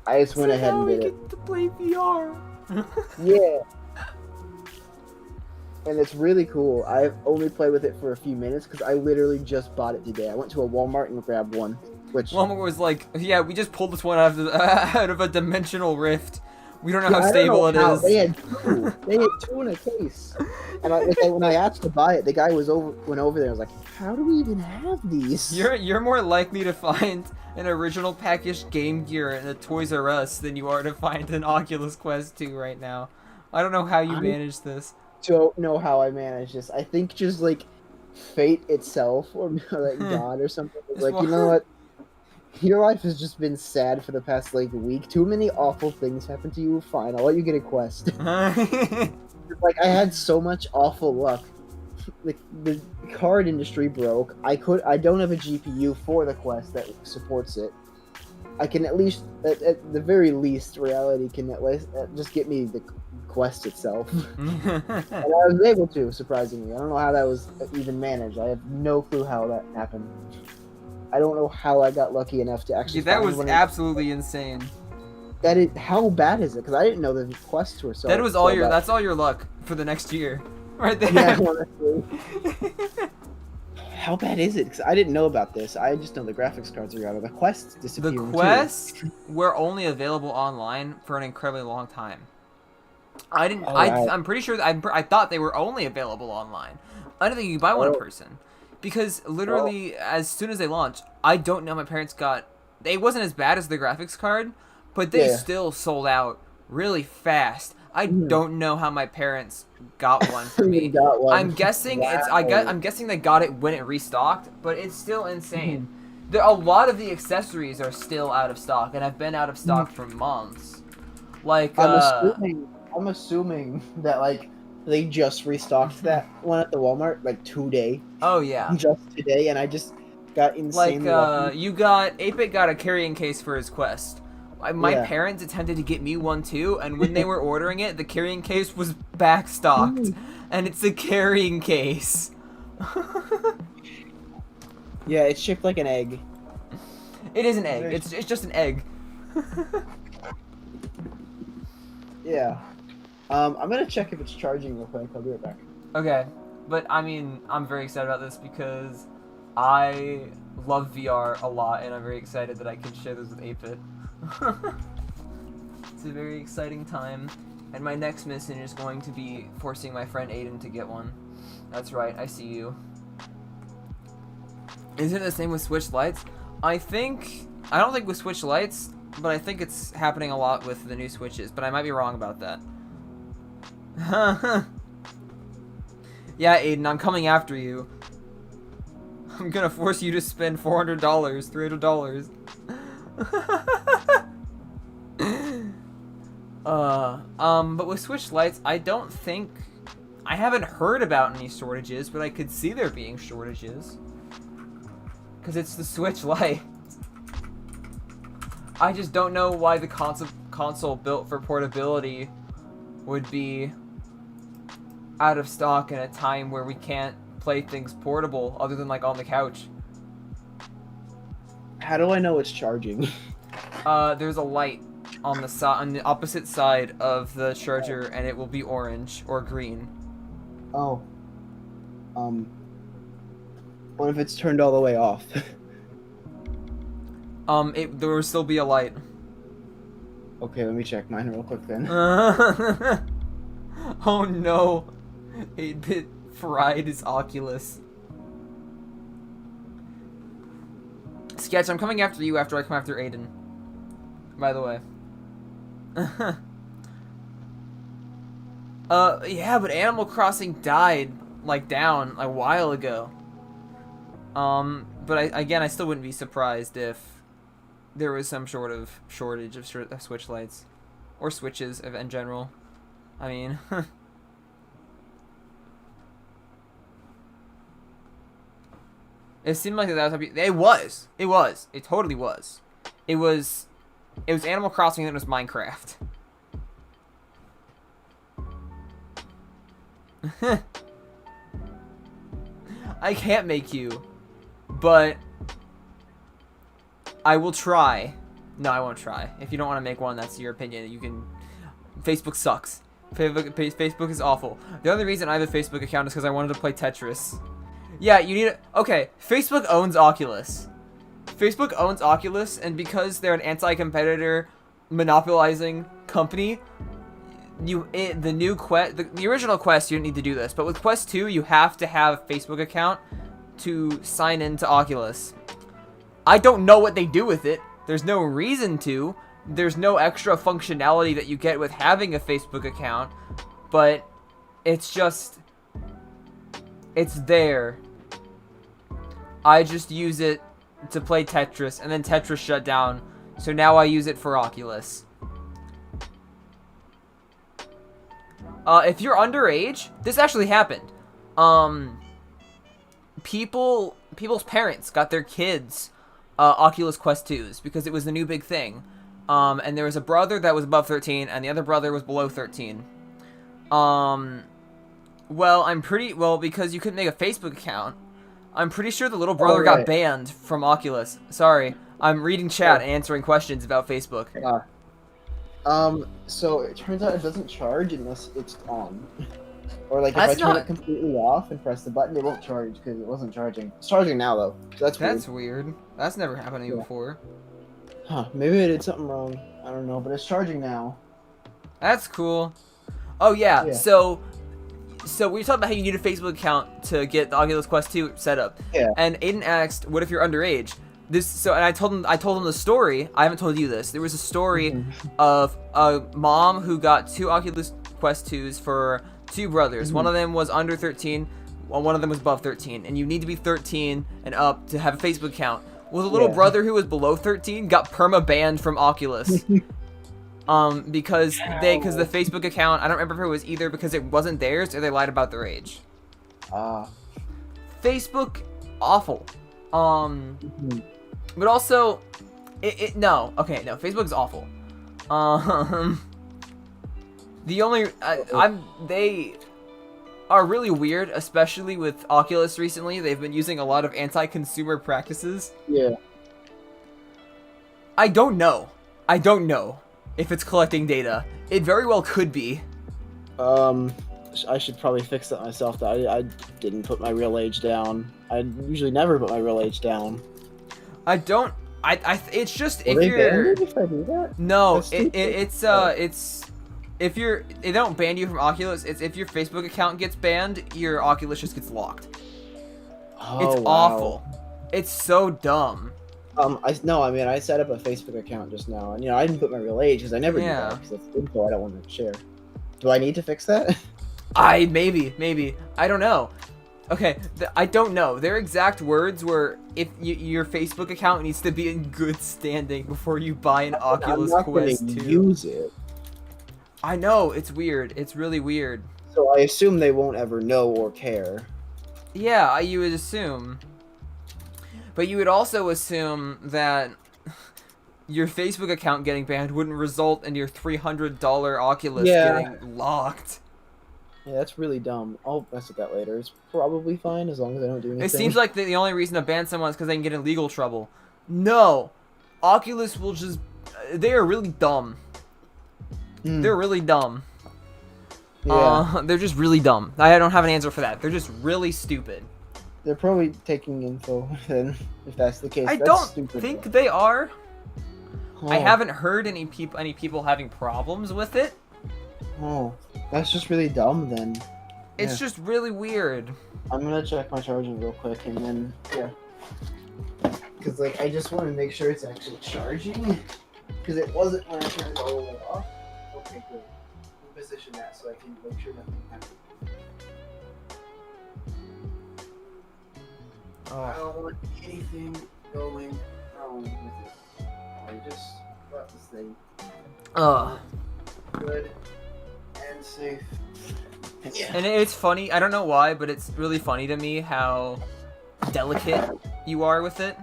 I just went ahead and did it. Get to play VR. Yeah. And it's really cool. I've only played with it for a few minutes because I literally just bought it today. I went to a Walmart and grabbed one. Which Walmart was like, yeah, we just pulled this one out of out of a dimensional rift. We don't know how stable it is. They had two. They had two in a case. And when I asked to buy it, the guy went over there. I was like, "How do we even have these?" You're more likely to find an original packaged Game Gear in a Toys R Us than you are to find an Oculus Quest 2 right now. I don't know how you manage this. Don't know how I manage this. I think just like fate itself, or like God or something. It's like, you know what? Your life has just been sad for the past like week. Too many awful things happened to you. Fine, I'll let you get a quest. Like I had so much awful luck. Like the card industry broke. I don't have a GPU for the quest that supports it. I can at least, at the very least, reality can at least just get me the quest itself. And I was able to, surprisingly. I don't know how that was even managed. I have no clue how that happened. I don't know how I got lucky enough to actually. Yeah, that was absolutely insane. How bad is it? Because I didn't know the quests were so. That's all your luck for the next year, right there. Yeah, honestly. How bad is it? Because I didn't know about this. I just know the graphics cards are out. The quests disappearing. The quests were only available online for an incredibly long time. I didn't. I'm pretty sure. I thought they were only available online. I don't think you could buy one in person. Because literally, as soon as they launched, I don't know. My parents got. It wasn't as bad as the graphics card, but they still sold out really fast. I don't know how my parents got one for me. I'm guessing I'm guessing they got it when it restocked, but it's still insane. A lot of the accessories are still out of stock, and have been out of stock for months. Like I'm assuming that like. They just restocked that one at the Walmart like today. Oh yeah. Just today, and I just got insanely lucky. 8-Bit got a carrying case for his Quest. My parents attempted to get me one too, and when they were ordering it, the carrying case was backstocked, and it's a carrying case. Yeah, it's shaped like an egg. It is an egg. It's just an egg. Yeah. I'm gonna check if it's charging real quick. I'll be right back. Okay, but I mean, I'm very excited about this because I love VR a lot, and I'm very excited that I can share this with 8-Bit. It's a very exciting time, and my next mission is going to be forcing my friend Aiden to get one. That's right, I see you. Isn't it the same with Switch Lights? I don't think with Switch Lights, but I think it's happening a lot with the new Switches, but I might be wrong about that. Yeah, Aiden, I'm coming after you. I'm gonna force you to spend $400, $300. But with Switch Lights, I haven't heard about any shortages, but I could see there being shortages. Because it's the Switch Lite. I just don't know why the console built for portability would be out of stock in a time where we can't play things portable other than like on the couch. How do I know it's charging? There's a light on the opposite side of the charger, and it will be orange or green. Oh. What if it's turned all the way off? There will still be a light. Okay, let me check mine real quick then. Oh no. 8-bit fried his Oculus. Sketch, I'm coming after you after I come after Aiden. By the way. Yeah, but Animal Crossing died, like, down a while ago. But I still wouldn't be surprised if there was some sort of shortage of Switch lights. Or Switches in general. I mean... It seemed like that was... It was! It was! It totally was. It was Animal Crossing and then it was Minecraft. I can't make you, but I will try. No, I won't try. If you don't want to make one, that's your opinion. You can... Facebook sucks. Facebook is awful. The only reason I have a Facebook account is because I wanted to play Tetris. Yeah, you need... Okay, Facebook owns Oculus. Facebook owns Oculus, and because they're an anti-competitor, monopolizing company, the original Quest, you didn't need to do this, but with Quest 2, you have to have a Facebook account to sign into Oculus. I don't know what they do with it. There's no reason to. There's no extra functionality that you get with having a Facebook account, but it's just... It's there. I just use it to play Tetris, and then Tetris shut down, so now I use it for Oculus. If you're underage, this actually happened. People's parents got their kids Oculus Quest 2s because it was the new big thing. And there was a brother that was above 13, and the other brother was below 13. Well, because you couldn't make a Facebook account, I'm pretty sure the little brother got banned from Oculus. Sorry, I'm reading chat and answering questions about Facebook. So it turns out it doesn't charge unless it's on. Or like if I turn it completely off and press the button, it won't charge because it wasn't charging. It's charging now though. So that's weird. That's never happened to me before. Huh, maybe I did something wrong. I don't know, but it's charging now. That's cool. Oh yeah. So we talked about how you need a Facebook account to get the Oculus Quest 2 set up. Yeah. And Aiden asked, "What if you're underage?" And I told him the story. I haven't told you this. There was a story of a mom who got 2 Oculus Quest 2s for 2 brothers. One of them was under 13, while one of them was above 13. And you need to be 13 and up to have a Facebook account. Well, the little brother who was below 13 got perma-banned from Oculus. Because the Facebook account, I don't remember if it was either because it wasn't theirs or they lied about their age. Facebook, awful. But also, Facebook is awful. They are really weird, especially with Oculus recently. They've been using a lot of anti-consumer practices. Yeah. I don't know if it's collecting data. It very well could be. I should probably fix that myself. I didn't put my real age down. I usually never put my real age down. It's just if you're... if I do that? No, they don't ban you from Oculus. It's if your Facebook account gets banned, your Oculus just gets locked. Oh, it's awful. It's so dumb. I set up a Facebook account just now, and I didn't put my real age because I never do that because that's info I don't want to share. Do I need to fix that? Maybe. I don't know. Okay, I don't know. Their exact words were, if your Facebook account needs to be in good standing before you buy an Oculus Quest 2. I'm not use it. I know, it's weird. It's really weird. So I assume they won't ever know or care. Yeah, you would assume. But you would also assume that your Facebook account getting banned wouldn't result in your $300 Oculus Yeah. getting locked. Yeah, that's really dumb. I'll mess with that later. It's probably fine as long as I don't do anything. It seems like the only reason to ban someone is because they can get in legal trouble. No, Oculus will just. They are really dumb. Mm, They're really dumb. yeah. They're just really dumb. I don't have an answer for that. They're just really stupid. They're probably taking info then, if that's the case. I That's don't stupid. think they are. I Oh, haven't heard any people having problems with it. Oh, that's just really dumb then. It's Yeah. just really weird. I'm gonna check my charger real quick and then, yeah. Because, like, I just want to make sure it's actually charging. Because it wasn't when I turned it all the way off. Okay, good. Position that so I can make sure nothing happens. I don't want anything going wrong with it. I just got this thing good and safe. Yeah. And it's funny. I don't know why, but it's really funny to me how delicate you are with it.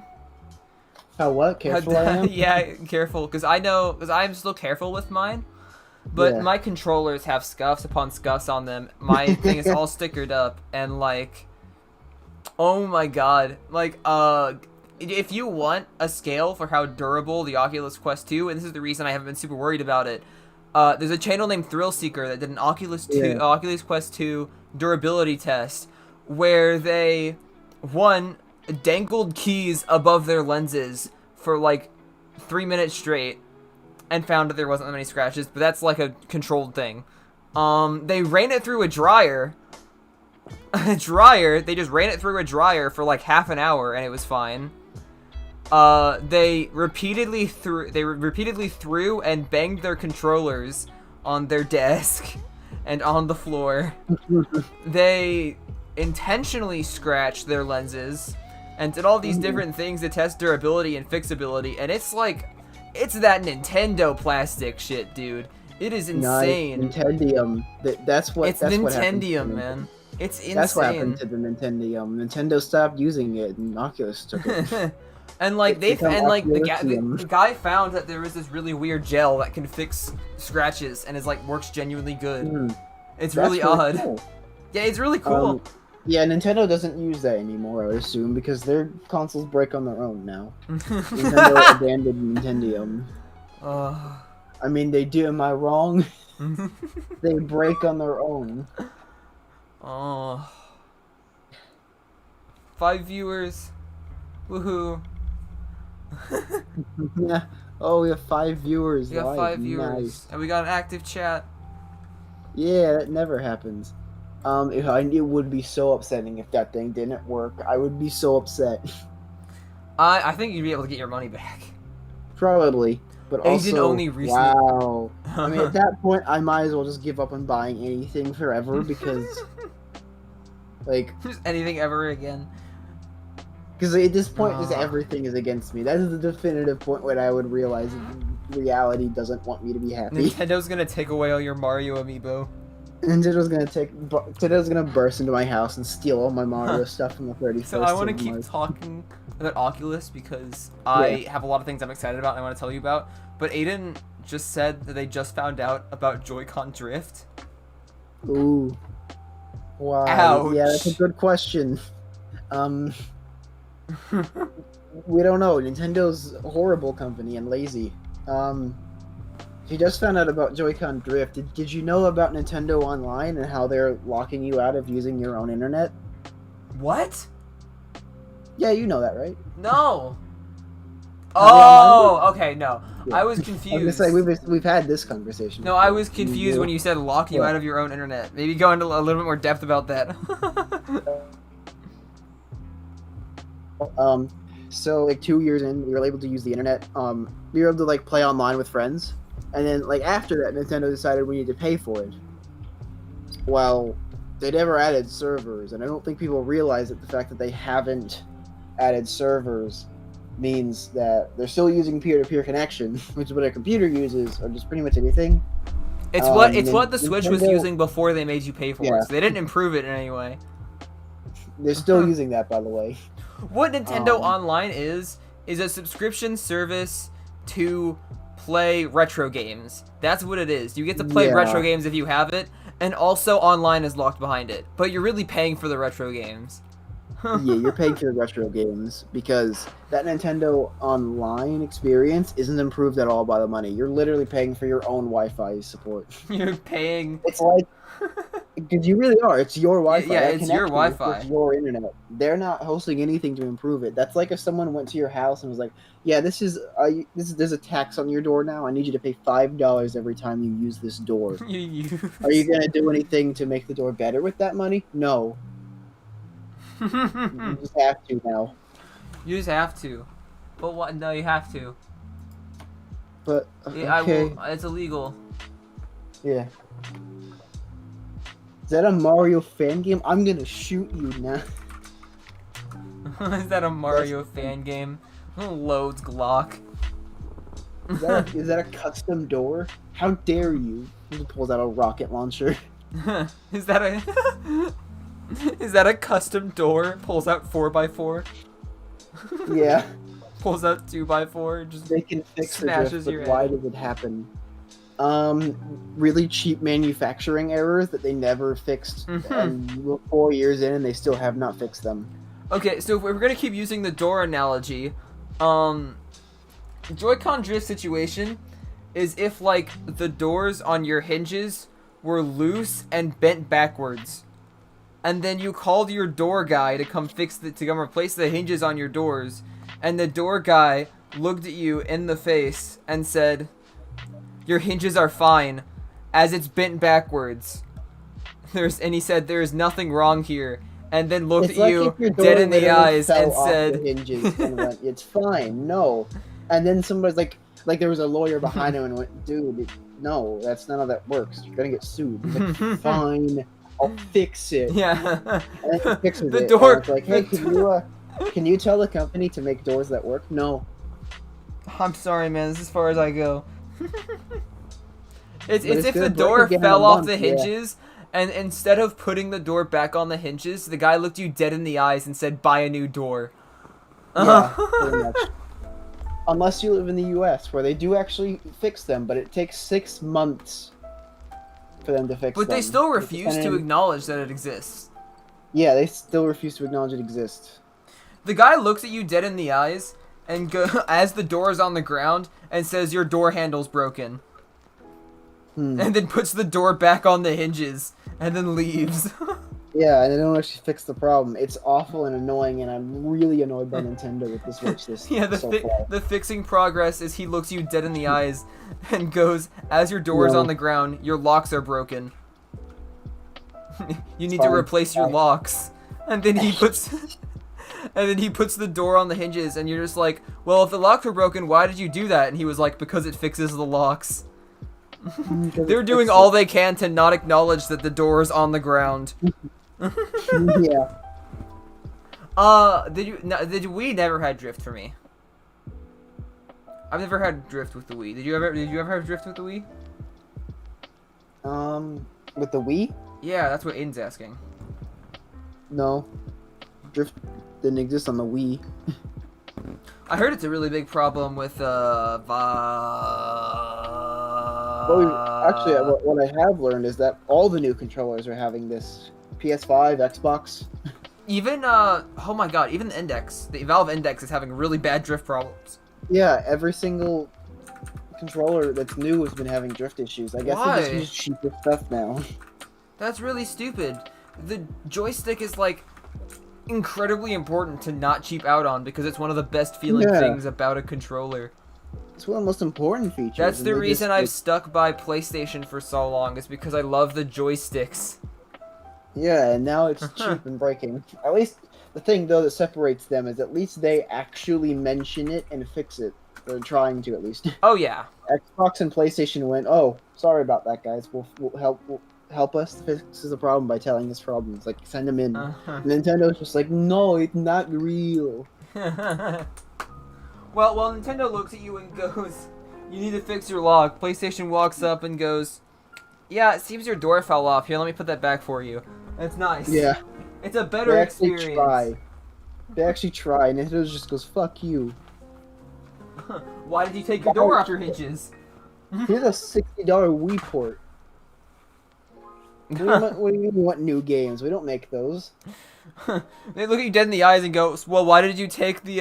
How what? Careful I am? Yeah, careful. Because I'm still careful with mine. But Yeah. my controllers have scuffs upon scuffs on them. My thing is all stickered up, and like, oh my god, like if you want a scale for how durable the Oculus Quest 2, and this is the reason I haven't been super worried about it. There's a channel named Thrill Seeker that did an Oculus Quest 2 durability test, where they dangled keys above their lenses for like 3 minutes straight, and found that there wasn't that many scratches, but that's like a controlled thing. They ran it through a dryer. They just ran it through a dryer for like half an hour, and it was fine. They repeatedly threw and banged their controllers on their desk and on the floor. They intentionally scratched their lenses and did all these different things to test durability and fixability, and it's like, it's that Nintendo plastic shit, dude. It is insane. Nintendium. That's what. It's that's what happened to Nintendium, the- man. It's insane. That's what happened to the Nintendium. Nintendo stopped using it, and Oculus took it. And like the Oculus-ium. guy found that there was this really weird gel that can fix scratches and is like works genuinely good. It's That's really odd. cool. Yeah, it's really cool. Yeah, Nintendo doesn't use that anymore, I would assume, because their consoles break on their own now. Nintendo abandoned Nintendium. I mean, they do. Am I wrong? They break on their own. Oh. 5 viewers. Woohoo. Yeah. Oh, we have 5 viewers. We got live. 5 viewers. Nice. And we got an active chat. Yeah, that never happens. It would be so upsetting if that thing didn't work. I would be so upset. I think you'd be able to get your money back. Probably. But Aiden also, only recently- wow. I mean, at that point, I might as well just give up on buying anything forever because, like, Just anything ever again. because at this point, just Ah. everything is against me. That is the definitive point where I would realize that reality doesn't want me to be happy. Nintendo's gonna take away all your Mario amiibo. Nintendo's gonna burst into my house and steal all my Mario stuff from the 31st. So I want to of keep March. talking about Oculus because I have a lot of things I'm excited about and I want to tell you about. But Aiden just said that they just found out about Joy-Con drift. Ooh. Wow. Ouch. Yeah, that's a good question. We don't know. Nintendo's a horrible company and lazy. You just found out about Joy-Con drift. Did you know about Nintendo Online and how they're locking you out of using your own internet? What? Yeah, you know that, right? No. Have you online? Oh, okay, no. Yeah. I was I was gonna confused. say we've had this conversation. No, I before. was confused when you said locking you Yeah. out of your own internet. Maybe go into a little bit more depth about that. So like 2 years in, we were able to use the internet. We were able to like play online with friends, and then like after that, Nintendo decided we need to pay for it. Well, they never added servers, and I don't think people realize that the fact that they haven't added servers means that they're still using peer-to-peer connection, which is what a computer uses, or just pretty much anything. It's what the Switch was Nintendo- using before they made you pay for Yeah. it. So they didn't improve it in any way. They're still using that, by the way. What Nintendo Um, Online is a subscription service to play retro games. That's what it is. You get to play Yeah. retro games if you have it, and also online is locked behind it. But you're really paying for the retro games. Yeah, you're paying for the retro games because that Nintendo Online experience isn't improved at all by the money. You're literally paying for your own Wi-Fi support. You're paying. It's like, because you really are. It's your Wi-Fi. Yeah, That it's your connection is Wi-Fi. just your internet. They're not hosting anything to improve it. That's like if someone went to your house and was like, "Yeah, there's a tax on your door now. I need you to pay $5 every time you use this door. You Are you gonna do anything to make the door better with that money? No. You just have to now. You just have to. But what? No, you have to. But Yeah, okay, It's illegal. yeah. Is that a Mario fan game? I'm gonna shoot you now. Is that a Mario fan game? Loads Glock. Is that a custom door? How dare you? He pulls out a rocket launcher. Is that a Is that a custom door? Pulls out 4x4. Yeah, Pulls out 2x4. Just they can fix the Smashes drift, your but why head. does it happen? Really cheap manufacturing errors that they never fixed, and we're 4 years in and they still have not fixed them. Okay, so if we're gonna keep using the door analogy, Joy-Con drift situation is if like the doors on your hinges were loose and bent backwards, and then you called your door guy to come to come replace the hinges on your doors, and the door guy looked at you in the face and said, "Your hinges are fine, as it's bent backwards." And he said, "There is nothing wrong here," and then looked It's at like you if your door dead in the literally eyes fell and off said, the hinges and went, "It's fine, no." And then somebody's like there was a lawyer behind him and went, "Dude, no, that's none of that works. You're gonna get sued." He's like, "Fine, I'll fix it." "Yeah." And then he fixes The it. door- And it's like, "Hey, can you tell the company to make doors that work?" No. I'm sorry, man. This is as far as I go. It's it's if the gonna break door again in fell a off month, the yeah. hinges, and instead of putting the door back on the hinges, the guy looked you dead in the eyes and said, "Buy a new door." Yeah, pretty much. Unless you live in the U.S., where they do actually fix them, but it takes 6 months for them to fix them. But they still refuse And to then- acknowledge that it exists. Yeah, they still refuse to acknowledge it exists. The guy looks at you dead in the eyes and as the door is on the ground and says, "Your door handle's broken," and then puts the door back on the hinges and then leaves. Yeah, and they don't actually fix the problem. It's awful and annoying, and I'm really annoyed by Nintendo with this Switch this Yeah, so far. the fixing progress is he looks you dead in the eyes and goes, "As your door is No. on the ground, your locks are broken. You need to Fine. replace your Fine. locks." And then he puts the door on the hinges, and you're just like, "Well, if the locks were broken, why did you do that?" And he was like, "Because it fixes the locks." They're doing all they can to not acknowledge that the door is on the ground. Yeah. Did we never had drift for me? I've never had drift with the Wii. Did you ever have drift with the Wii? With the Wii? Yeah, that's what Aiden's asking. No. Drift didn't exist on the Wii. I heard it's a really big problem with Actually, what I have learned is that all the new controllers are having this. PS5, Xbox. even oh my god, even the Index, the Valve Index is having really bad drift problems. Yeah, every single controller that's new has been having drift issues. I guess they Why? just use cheaper stuff now. That's really stupid. The joystick is like incredibly important to not cheap out on because it's one of the best feeling Yeah. things about a controller. It's one of the most important features. That's and the they reason just, I've stuck by PlayStation for so long, is because I love the joysticks. Yeah, and now it's cheap and breaking. At least the thing though that separates them is at least they actually mention it and fix it. They're trying to at least. Oh yeah. Xbox and PlayStation went, "Oh, sorry about that, guys. We'll help us fix the problem by telling us problems. Like send them in." Nintendo's just like, "No, it's not real." Well, Nintendo looks at you and goes, "You need to fix your lock." PlayStation walks up and goes, "Yeah, it seems your door fell off. Here, let me put that back for you." It's nice. Yeah, It's a better they actually experience. try. They actually try, and Nintendo just goes, "Fuck you." Why did you take your door off your hinges? Here's a $60 Wii port. What do you mean you want new games? We don't make those. They look at you dead in the eyes and go, "Well, why did you take the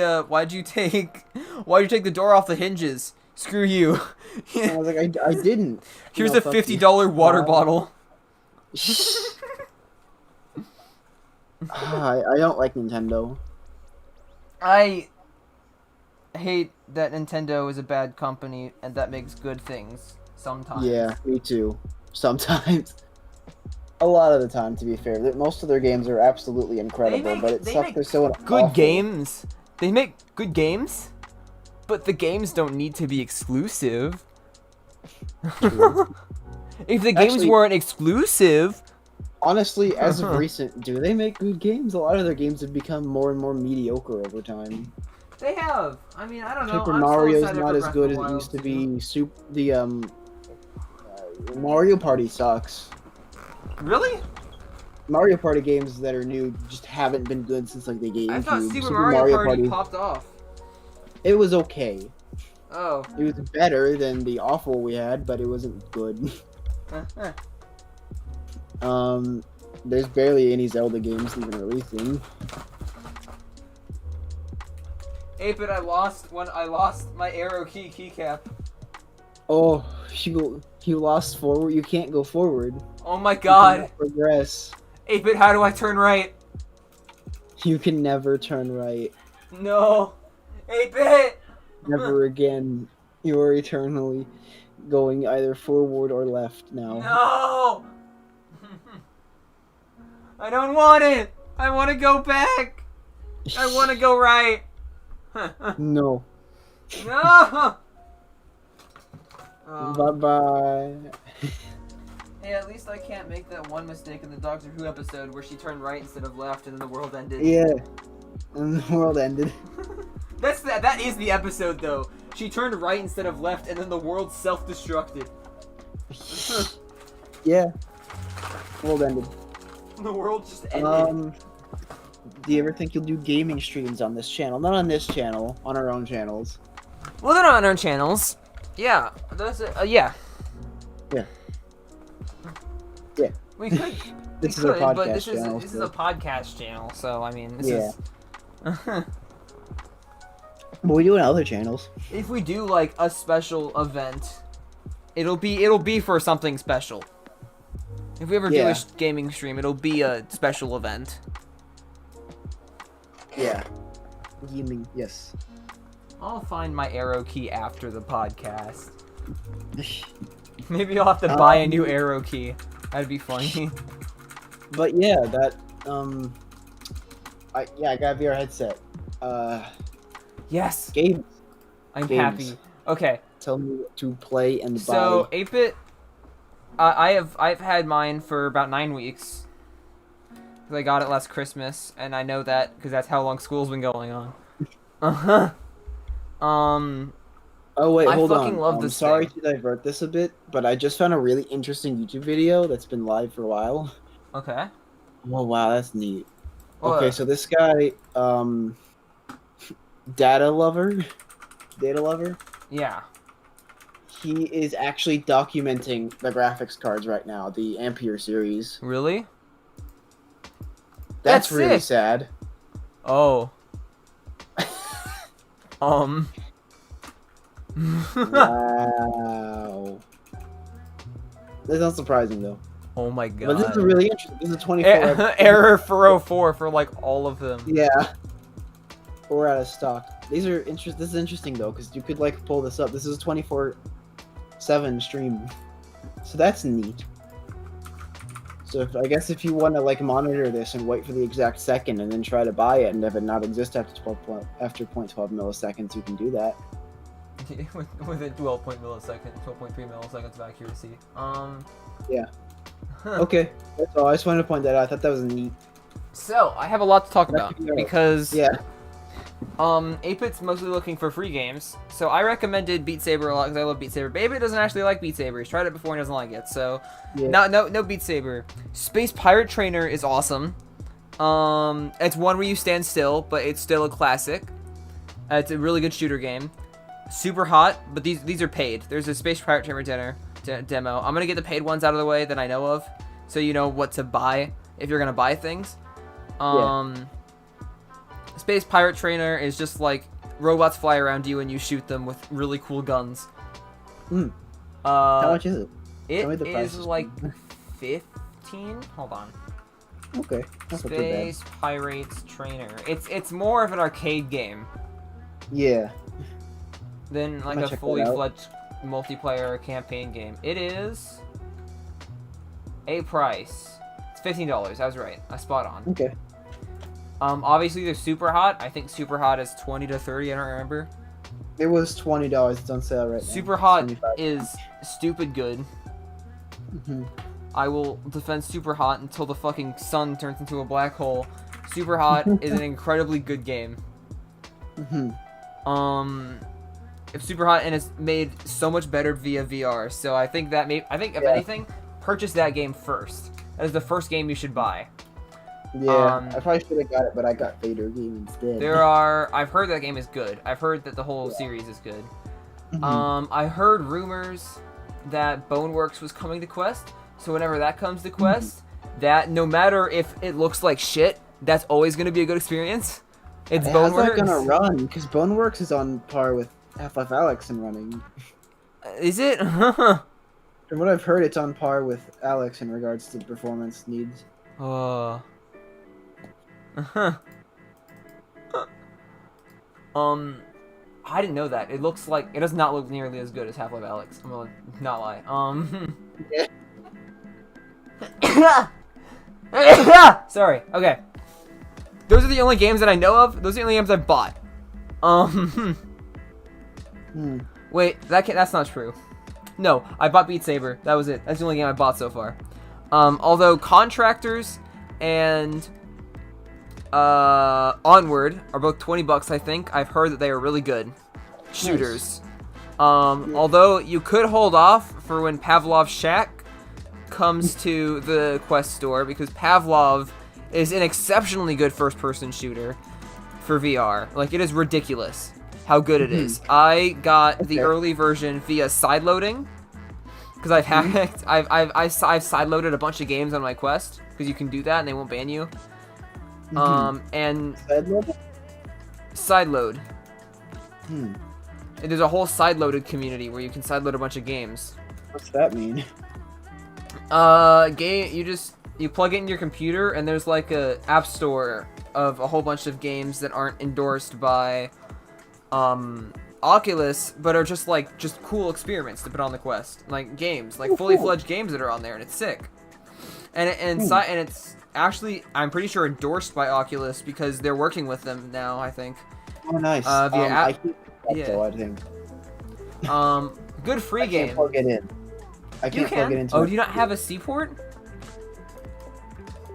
door off the hinges? Screw you." And I was like, I didn't. Here's No, a fuck $50 you. water bottle. I don't like Nintendo. I hate that Nintendo is a bad company and that makes good things sometimes. Yeah, me too. Sometimes. A lot of the time, to be fair. Most of their games are absolutely incredible, but it sucks they're so good awful. games. They make good games, but the games don't need to be exclusive. If the games Actually- weren't exclusive, Honestly, as of recent, do they make good games? A lot of their games have become more and more mediocre over time. they have. I mean, I don't know. Super I'm still Mario's excited not for as Breath good of as the it used to Wild be. 2. Mario Party sucks. Really? Mario Party games that are new just haven't been good since like the GameCube. I thought Super Mario Party popped off. It was okay. Oh. It was better than the awful we had, but it wasn't good. There's barely any Zelda games even releasing. 8-bit, I lost my arrow keycap. Oh, you lost forward. You can't go forward. Oh my You god. cannot progress. 8-bit, how do I turn right? You can never turn right. No. 8-bit. Never again. You are eternally going either forward or left now. No. I don't want it. I want to go back. I want to go right. No. No. Bye bye. Hey, at least I can't make that one mistake in the Doctor Who episode where she turned right instead of left and then the world ended. Yeah. And the world ended. That is the episode though. She turned right instead of left and then the world self-destructed. Yeah. World ended. The world just ended. Do you ever think you'll do gaming streams on this channel? Not on this channel, on our own channels. Well, they're not on our channels. Yeah. Yeah. Yeah. Yeah. We could. This we is a could, podcast but this channel. is a podcast channel, so I mean, this Yeah. is. But we do it on other channels. If we do like a special event, it'll be for something special. If we ever do Yeah. a gaming stream, it'll be a special event. Yeah. Gaming, yes. I'll find my arrow key after the podcast. Maybe I'll have to buy a new arrow key. That'd be funny. But yeah, that I got a VR headset. Yes, Games. I'm Games. happy. Okay, Tell me what to play and buy. so 8-bit, I've had mine for about 9 weeks. 'Cause I got it last Christmas, and I know that because that's how long school's been going on. Oh wait, I hold on. fucking love this Sorry thing. to divert this a bit, but I just found a really interesting YouTube video that's been live for a while. Okay. Oh wow, that's neat. Well, Okay, so this guy, Data Lover, yeah. he is actually documenting the graphics cards right now, the Ampere series. Really? That's That's really sick. sad. Oh. Wow. That's not surprising though. Oh my god. But this is really interesting. This is 24. Error 404 for like all of them. Yeah. We're out of stock. These are This is interesting though, because you could like pull this up. This is a 24/7 stream, so that's neat. So I guess if you want to like monitor this and wait for the exact second and then try to buy it and have it not exist after 0.12 milliseconds, you can do that. Within 12.3 milliseconds of accuracy. Yeah. Okay, that's all. I just wanted to point that out. I thought that was neat. So I have a lot to talk That's about good. because Yeah. 8-bit's mostly looking for free games. So I recommended Beat Saber a lot because I love Beat Saber. But 8-bit doesn't actually like Beat Saber. He's tried it before and doesn't like it. So Yeah. no Beat Saber. Space Pirate Trainer is awesome. It's one where you stand still, but it's still a classic. It's a really good shooter game. Super Hot, but these are paid. There's a Space Pirate Trainer demo. I'm gonna get the paid ones out of the way that I know of, so you know what to buy if you're gonna buy things. Space Pirate Trainer is just like robots fly around you and you shoot them with really cool guns. How much is it? It Tell me the is prices. like 15. Hold on. Okay, that's not too bad. Space Pirates Trainer. It's more of an arcade game Yeah. than like gonna a check that fully out. fledged multiplayer campaign game. It is a price. It's $15. I was right. I spot on. Okay. Obviously there's Super Hot. I think Super Hot is 20 to 30. I don't remember. It was $20. It's on sale right now. Super Hot 25. is stupid good. Mhm. I will defend Super Hot until the fucking sun turns into a black hole. Super Hot is an incredibly good game. Mhm. It's super hot and it's made so much better via VR. So I think that if anything, purchase that game first. That is the first game you should buy. Yeah, I probably should have got it, but I got Vader game instead. I've heard that game is good. I've heard that the whole series is good. Mhm. I heard rumors that Boneworks was coming to Quest. So whenever that comes to Quest, that no matter if it looks like shit, that's always going to be a good experience. It's How's Boneworks. that gonna run? Because Boneworks is on par with Half-Life Alyx in running. Is it? From what I've heard, it's on par with Alyx in regards to performance needs. I didn't know that. It looks like it does not look nearly as good as Half-Life Alyx. I'm gonna not lie. Sorry. Okay. Those are the only games that I know of. Those are the only games I bought. Wait, that's not true. No, I bought Beat Saber. That was it. That's the only game I bought so far. Although Contractors and Onward are both $20, I think. I've heard that they are really good shooters. Although you could hold off for when Pavlov's Shack comes to the Quest store, because Pavlov is an exceptionally good first-person shooter for VR. Like, it is ridiculous how good it is. I got the early version via sideloading, because I've hacked. I've sideloaded a bunch of games on my Quest, because you can do that and they won't ban you. And sideload. And there's a whole sideloaded community where you can sideload a bunch of games. What's that mean? You plug it in your computer and there's like a app store of a whole bunch of games that aren't endorsed by Oculus, but are just cool experiments to put on the Quest, like games, like fully fledged games that are on there, and it's sick. And it's actually, I'm pretty sure, endorsed by Oculus because they're working with them now, I think. Oh, nice. Via app. I keep though, I think. Good free I game. can't plug it in. I You can't plug it can. into Oh, my do you not computer. have a C port?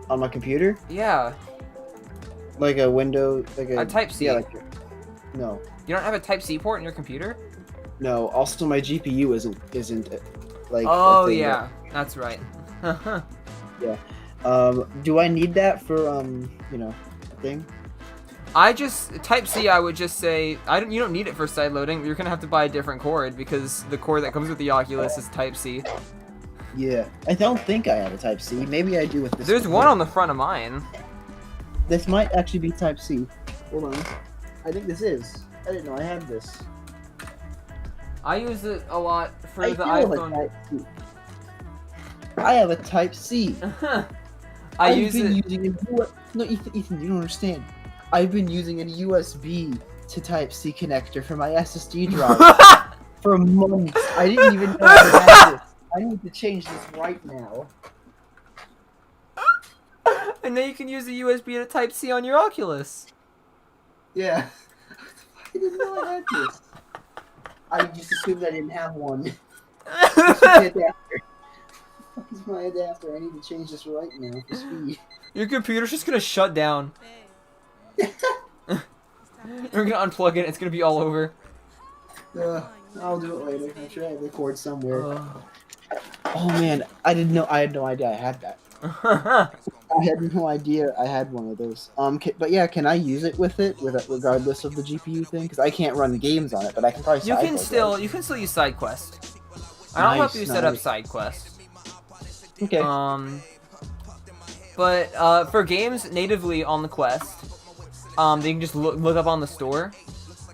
On my computer? Yeah. Like a window, like A Type-C. Yeah, no. You don't have a Type-C port in your computer? No. Also, my GPU isn't like. Oh a thing yeah, that's right. Do I need that for thing? Type-C, I would just say you don't need it for side loading. You're gonna have to buy a different cord because the cord that comes with the Oculus is Type-C. Yeah. I don't think I have a Type-C. Maybe I do with this. There's one on the front of mine. This might actually be Type-C. Hold on. I think this is. I didn't know I had this. I use it a lot for I the do have a iPhone. Type-C. I have a Type-C. I use it. No, Ethan, you don't understand. I've been using a USB to Type-C connector for my SSD drive for months. I didn't even know I had this. I need to change this right now. And then you can use the USB to Type-C on your Oculus. Yeah. I didn't know I had this. I just assumed I didn't have one. What's my adapter? What is my adapter? I need to change this right now for speed. Your computer's just gonna shut down. You're gonna unplug it. It's gonna be all over. I'll do it later. I'm sure I have the cord somewhere. Oh man, I had no idea I had that. I had no idea I had one of those. But yeah, can I use it with it, regardless of the GPU thing? Because I can't run games on it, but I can probably. You can still use SideQuest. I'll help you set up Nice. SideQuest. Okay. But for games natively on the Quest, you can just look up on the store.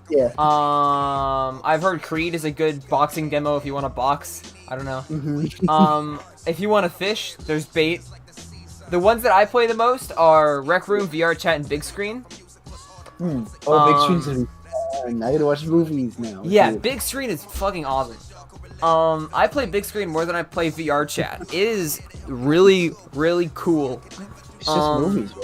Yeah. I've heard Creed is a good boxing demo if you want to box. I don't know. Mhm. If you want to fish, there's Bait. The ones that I play the most are Rec Room, VR Chat, and Big Screen. Oh, big screens are fun. I gotta watch movies now. Yeah, Dude. Big Screen is fucking awesome. I play Big Screen more than I play VR Chat. It is really, really cool. It's just movies. Bro.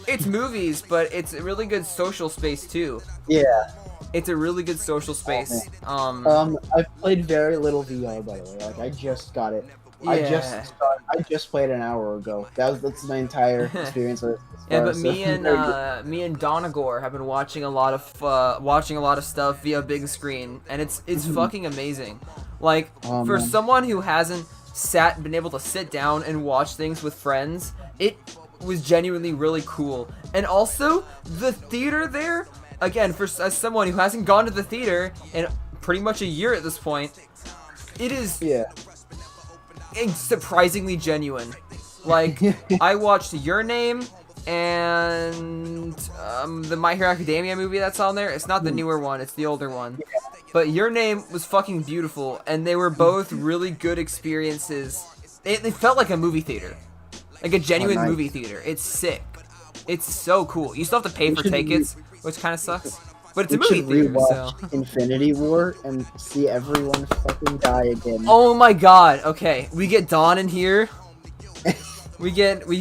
It's movies, but it's a really good social space too. Yeah. It's a really good social space. I've played very little VR, by the way. Like, I just got it. Yeah. I just played an hour ago. That's my entire experience with it. Yeah, but me and Donagore have been watching a lot of stuff via Big Screen, and it's fucking amazing. Like for Man. someone who hasn't been able to sit down and watch things with friends, it was genuinely really cool. And also the theater there, again, as someone who hasn't gone to the theater in pretty much a year at this point, it is surprisingly genuine. Like, I watched Your Name and the My Hero Academia movie that's on there. It's not the newer one, it's the older one. But Your Name was fucking beautiful, and they were both really good experiences. They felt like a movie theater. Like a genuine nice. movie theater. It's sick. It's so cool. You still have to pay for tickets, which kind of sucks. But it's a movie theater, so... Infinity War and see everyone fucking die again. Oh my god, okay. We get Dawn in here. We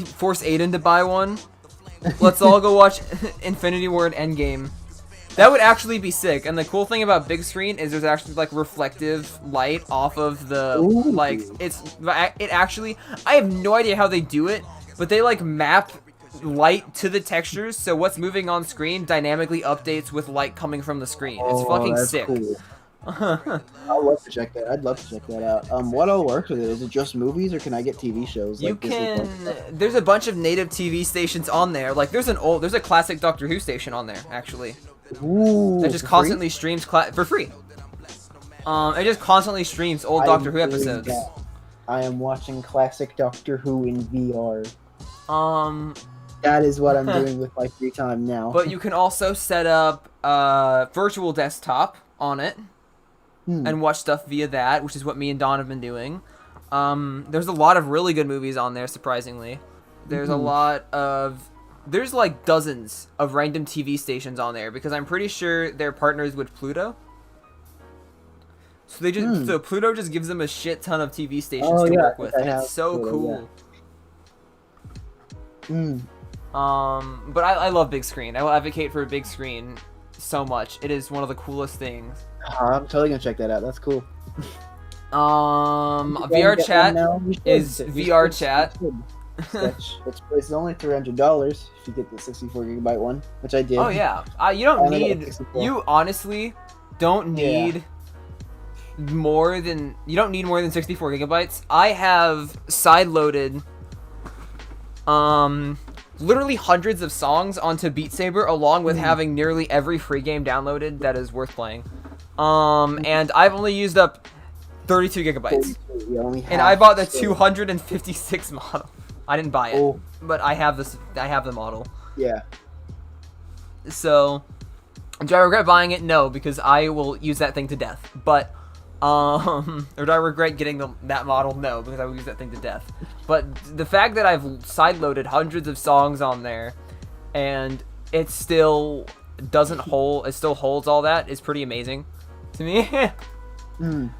force Aiden to buy one. Let's all go watch Infinity War and Endgame. That would actually be sick. And the cool thing about Big Screen is there's actually like reflective light off of the like it actually I have no idea how they do it, but they like map light to the textures, so what's moving on screen dynamically updates with light coming from the screen. It's fucking that's sick. Cool. I'd love to check that out. What all works with it? Is it just movies, or can I get TV shows? You like Disney Plus? there's a bunch of native TV stations on there. Like there's a classic Doctor Who station on there actually. Ooh, That just for constantly streams for free. It just constantly streams old Doctor Who episodes. I am watching classic Doctor Who in VR. Um, That is what I'm doing with my free time now. but you can also set up virtual desktop on it and watch stuff via that, which is what me and Don have been doing. There's a lot of really good movies on there, surprisingly. There's there's like dozens of random TV stations on there because I'm pretty sure they're partners with Pluto. So so Pluto just gives them a shit ton of TV stations to work with. And it's so Pluto, cool. But I love Big Screen. I will advocate for a Big Screen so much. It is one of the coolest things. I'm totally gonna check that out. That's cool. VR Chat is VR Chat. It's only $300 if you get the 64GB one, which I did. Oh yeah, you honestly don't need more than 64 gigabytes. I have sideloaded literally hundreds of songs onto Beat Saber along with having nearly every free game downloaded that is worth playing. And I've only used up 32 gigabytes. And I bought the 256 model. I didn't buy it, but I have the model. Yeah. So, do I regret buying it? No, because I will use that thing to death. But, or do I regret getting that model? No, because I will use that thing to death. But the fact that I've sideloaded hundreds of songs on there, and it still holds all that is pretty amazing to me.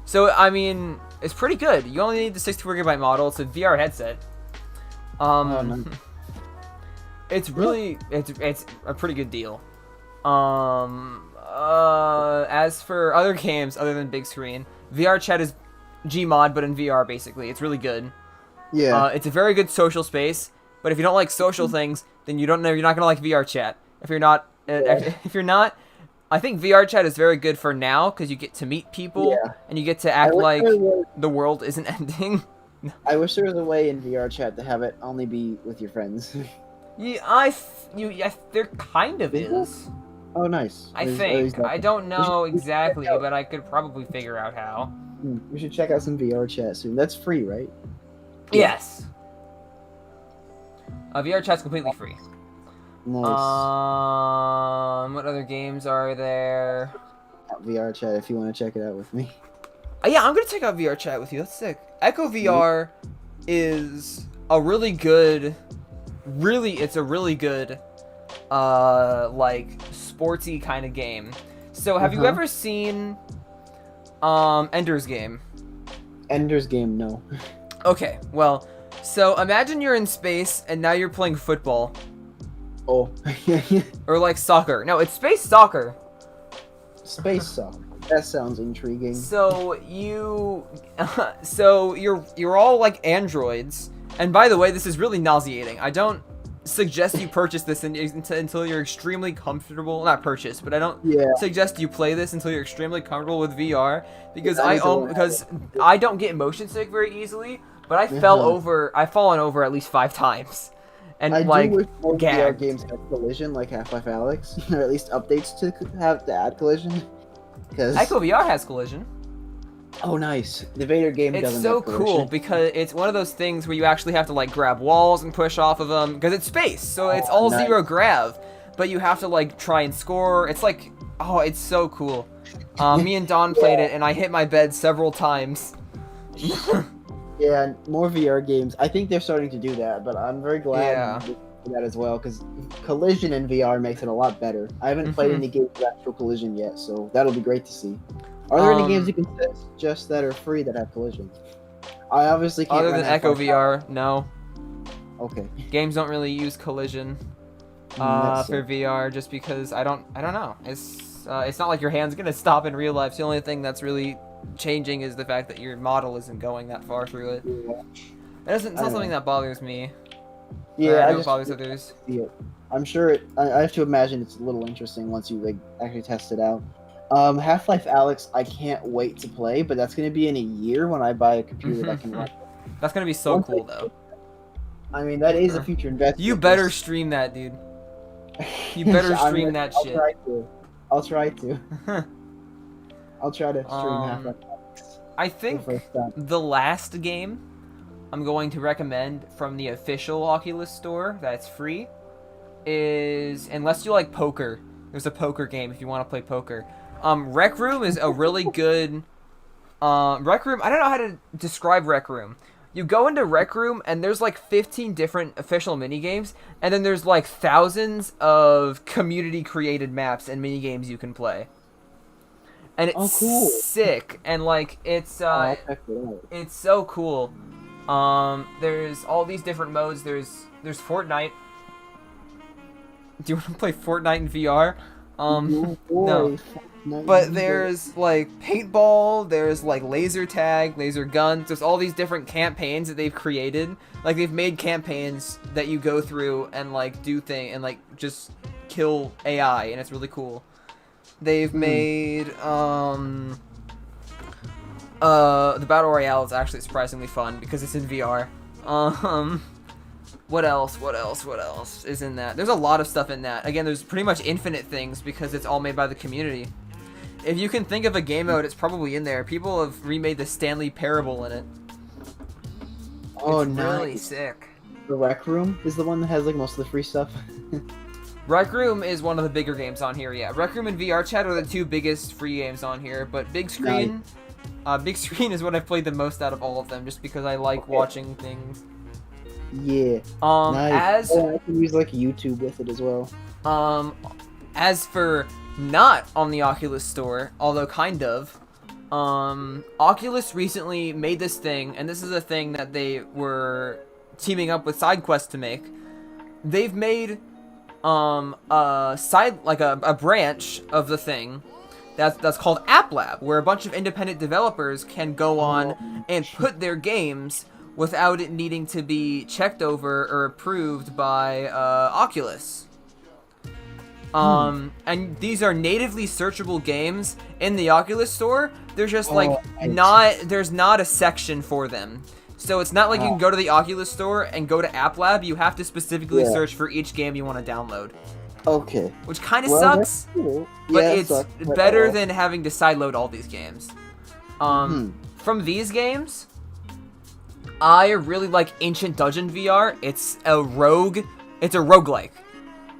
So, I mean, it's pretty good. You only need the 64 gigabyte model. It's a VR headset. It's a pretty good deal. As for other games other than Big Screen, VR Chat is Gmod, but in VR basically. It's really good. Yeah. It's a very good social space, but if you don't like social things, then you're not gonna like VR Chat. If you're not, I think VR Chat is very good for now because you get to meet people and you get to act like the world isn't ending. I wish there was a way in VR chat to have it only be with your friends. Yeah, there kind of Is there? is. Oh, nice. I There's think. always that. I don't know we should check exactly, out- but I could probably figure out how. We should check out some VR chat soon. That's free, right? Yes. VR chat's completely free. Nice. What other games are there? VR chat if you want to check it out with me. Yeah, I'm gonna check out VR chat with you. That's sick. Echo VR is a really good, it's a really good, like sportsy kind of game. So, have you Uh-huh. ever seen, Ender's Game? Ender's Game, no. Okay, well, so imagine you're in space and now you're playing football Oh. or like soccer. No, it's space soccer. Space soccer. That sounds intriguing. So you're all like androids. And by the way, this is really nauseating. I don't suggest you purchase this until you're extremely comfortable. Not purchase, but I don't Yeah. suggest you play this until you're extremely comfortable with VR because Yeah, I don't get motion sick very easily. But I've fallen over at least 5 times, and I like do wish more VR gagged. games had collision, like Half-Life Alyx, or at least updates to add collision. Because Echo VR has collision. oh, nice. The Vader game It's doesn't so have collision. cool because it's one of those things where you actually have to like grab walls and push off of them because it's space, so it's all nice. zero grav. But you have to like try and score. It's like, oh, it's so cool. Me and Don played it, and I hit my bed several times. Yeah, and more VR games. I think they're starting to do that, but I'm very glad Yeah. they do that as well because collision in VR makes it a lot better. I haven't played Mhm. any games with actual collision yet, so that'll be great to see. Are there any games you can suggest that are free that have collision? I obviously can't. Other run than Echo Half-Life VR, no. Okay. Games don't really use collision That's for VR just because I don't know. It's not like your hand's gonna stop in real life. The only thing that's really changing is the fact that your model isn't going that far through it. It's I not know. something that bothers me. Yeah, I I know it just bothers others. see it. I'm sure I have to imagine it's a little interesting once you like actually test it out. Half-Life Alyx, I can't wait to play, but that's gonna be in a year when I buy a computer that can run. That's gonna be so Once cool I- though. I mean, that is a future investment. You better stream that, dude. You better I'm stream gonna- that I'll shit. Try to. I'll try to. I'll try to stream Um, Half-Life Alyx I for the think first time. the last game I'm going to recommend from the official Oculus store that's free is, unless you like poker, there's a poker game if you want to play poker. Rec Room is a really good Rec Room. I don't know how to describe Rec Room. You go into Rec Room and there's like 15 different official minigames, and then there's like thousands of community created maps and minigames you can play. And it's Oh, cool. sick, and like it's I'll check it out. it's so cool. There's all these different modes. There's Fortnite. Do you want to play Fortnite in VR? Oh, no. boy. But there's like paintball, there's like laser tag, laser guns, there's all these different campaigns that they've created. Like they've made campaigns that you go through and like do thing and like just kill AI, and it's really cool. They've made the battle royale is actually surprisingly fun because it's in VR. What else is in that? There's a lot of stuff in that. Again, there's pretty much infinite things because it's all made by the community. If you can think of a game mode, it's probably in there. People have remade the Stanley Parable in it. Oh, It's really nice. sick. The Rec Room is the one that has like most of the free stuff. Rec Room is one of the bigger games on here, yeah. Rec Room and VR Chat are the two biggest free games on here, but Big Screen is what I've played the most out of all of them, just because I like watching things. Yeah. Nice. As I can use like YouTube with it as well. as for not on the Oculus Store, although kind of, Oculus recently made this thing, and this is a thing that they were teaming up with SideQuest to make. They've made a branch of the thing that's called App Lab, where a bunch of independent developers can go on and put their games without it needing to be checked over or approved by Oculus. And these are natively searchable games in the Oculus Store. There's just nice. there's not a section for them. So it's not like you can go to the Oculus store and go to App Lab. You have to specifically Yeah. search for each game you want to download, Okay. which kind of Well, sucks. that's cool. But Yeah, it it's sucks, but, better than having to sideload all these games. Hmm. From these games, I really like Ancient Dungeon VR. It's a roguelike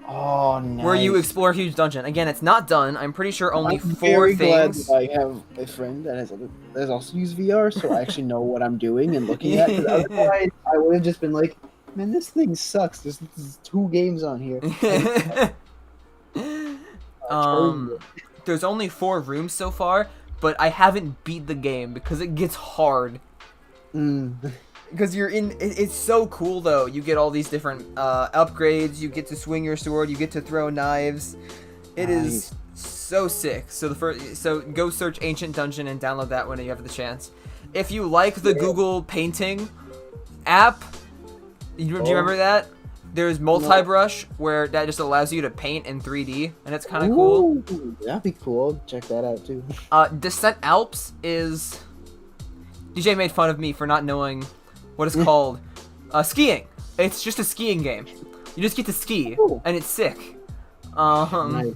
Oh, nice. where you explore a huge dungeon. Again, it's not done. I'm pretty sure only I'm 4 very glad things. that I have a friend that has also used VR, so I actually know what I'm doing and looking at. 'Cause otherwise, I would have just been like, man, this thing sucks. There's 2 games on here. There's only 4 rooms so far, but I haven't beat the game because it gets hard. Mm. Because it's so cool though. You get all these different upgrades. You get to swing your sword. You get to throw knives. It is so sick. So go search Ancient Dungeon and download that when you have the chance. If you like the Google Painting app, do you remember that? There's Multibrush where that just allows you to paint in 3D, and it's kind of cool. Ooh, that'd be cool. Check that out too. Descent Alps is. DJ made fun of me for not knowing what it's called. Skiing. It's just a skiing game. You just get to ski, Ooh. and it's sick. Nice.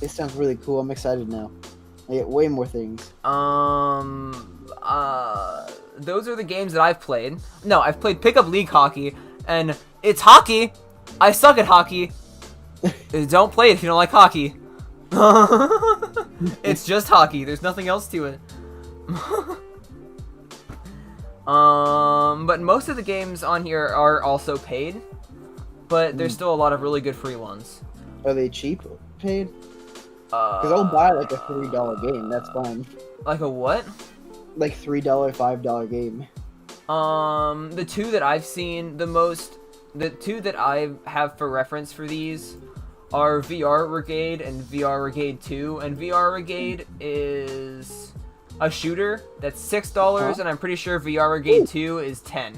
It sounds really cool. I'm excited now. I get way more things. Those are the games that I've played. No, I've played Pickup League Hockey, and it's hockey. I suck at hockey. Don't play it if you don't like hockey. It's just hockey. There's nothing else to it. But most of the games on here are also paid, but there's still a lot of really good free ones. Are they cheap? Paid? Because I'll buy like a $3 game. That's fine. Like a what? Like $3, $5 game. The 2 that I've seen the most, the 2 that I have for reference for these are VR Brigade and VR Brigade 2. And VR Brigade is a shooter that's $6, and I'm pretty sure VR Brigade 2 is $10.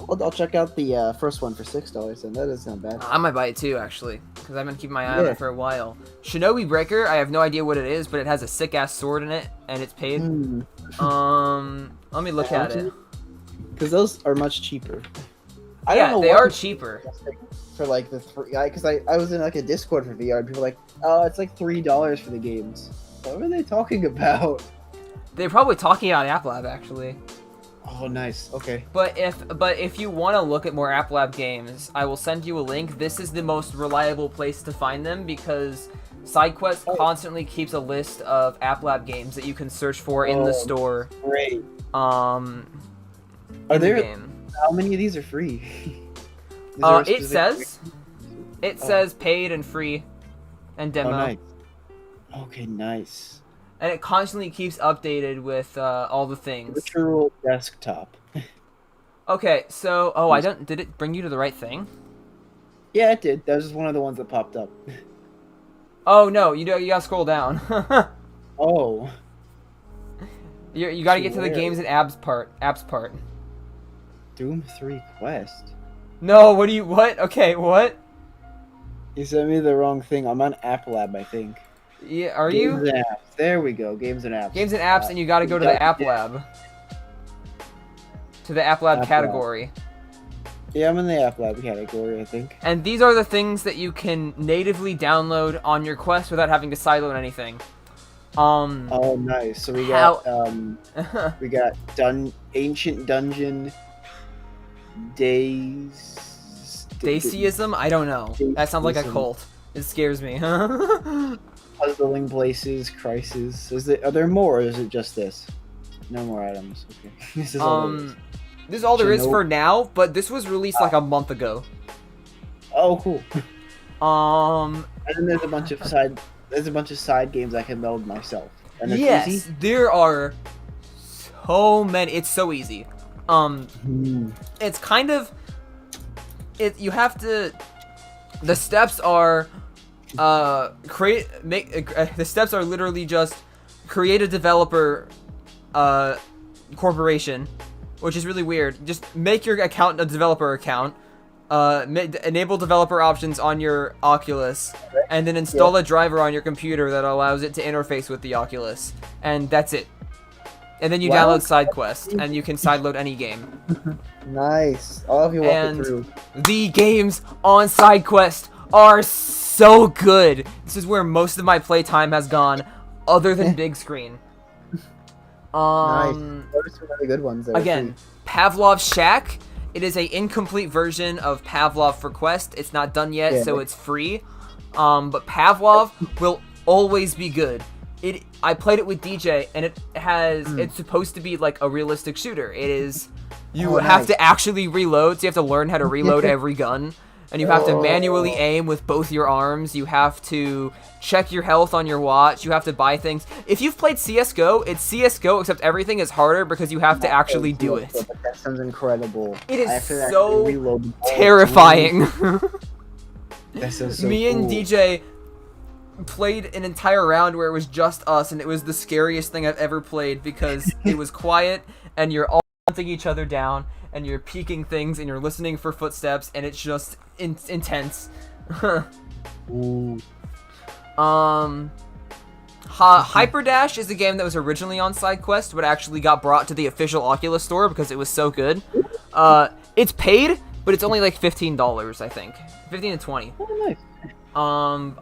I'll check out the first one for $6, and that doesn't sound bad. I might buy it too, actually, because I've been keeping my eye on it for a while. Shinobi Breaker, I have no idea what it is, but it has a sick-ass sword in it, and it's paid. Let me look at it. Because those are much cheaper. I Yeah, don't know they why are cheaper. for like the because I was in like a Discord for VR, and people were like, oh, it's like $3 for the games. What were they talking about? They're probably talking about App Lab, actually. Oh, nice. Okay. But if you want to look at more App Lab games, I will send you a link. This is the most reliable place to find them because SideQuest constantly keeps a list of App Lab games that you can search for in the store. Great. Are there the game. How many of these are free? Is there a It specific- says paid and free and demo. Oh, nice. Okay, nice. And it constantly keeps updated with all the things. Literal desktop. Okay, so did it bring you to the right thing? Yeah, it did. That was just one of the ones that popped up. Oh no, you gotta scroll down. Oh. You gotta get to the Where? games and apps part. Doom 3 Quest. No, what? Okay, what? You sent me the wrong thing. I'm on App Lab, I think. Yeah, are Games you? and apps. There we go. Games and apps. Games and apps, and you gotta go to the App Yeah. Lab. To the App Lab App Lab. category. Yeah, I'm in the App Lab category, I think. And these are the things that you can natively download on your Quest without having to sideload anything. Oh, nice. So we got Ancient Dungeon, Daceism? I don't know. That sounds like a Daceism. cult. It scares me. Puzzling Places, Crisis. Are there more, or is it just this? No more items. Okay. This is all there is. This is all there is Shinobi- for now, but this was released like a month ago. Oh, cool. Um, And then there's a bunch of side games I can build myself. And it's yes, easy. there are so many. It's so easy. It's kind of you have to. The steps are the steps are literally just create a developer corporation, which is really weird. Just make your account a developer account. Enable developer options on your Oculus, and then install a driver on your computer that allows it to interface with the Oculus, and that's it. and then you Wow. download SideQuest, and you can sideload any game. Nice. I'll have you walk And it through. the games on SideQuest are so good. This is where most of my playtime has gone, other than big screen. Nice. Those are some really good ones. There, Again, Pavlov's Shack. It is a incomplete version of Pavlov for Quest. It's not done yet, Yeah. so it's free. But Pavlov will always be good. I played it with DJ, and it has. It's supposed to be like a realistic shooter. It is. You have nice. to actually reload, so you have to learn how to reload every gun. And you have to manually aim with both your arms. You have to check your health on your watch. You have to buy things. If you've played CSGO, it's CSGO, except everything is harder because you have to actually do it. That sounds incredible. It is I have to so actually reload the ball. terrifying. That sounds so Me and cool. DJ played an entire round where it was just us, and it was the scariest thing I've ever played because it was quiet, and you're all hunting each other down, and you're peeking things, and you're listening for footsteps, and it's just intense. Ooh. Hyperdash is a game that was originally on SideQuest, but actually got brought to the official Oculus store because it was so good. It's paid, but it's only like $15, I think. 15 to 20. Oh, nice.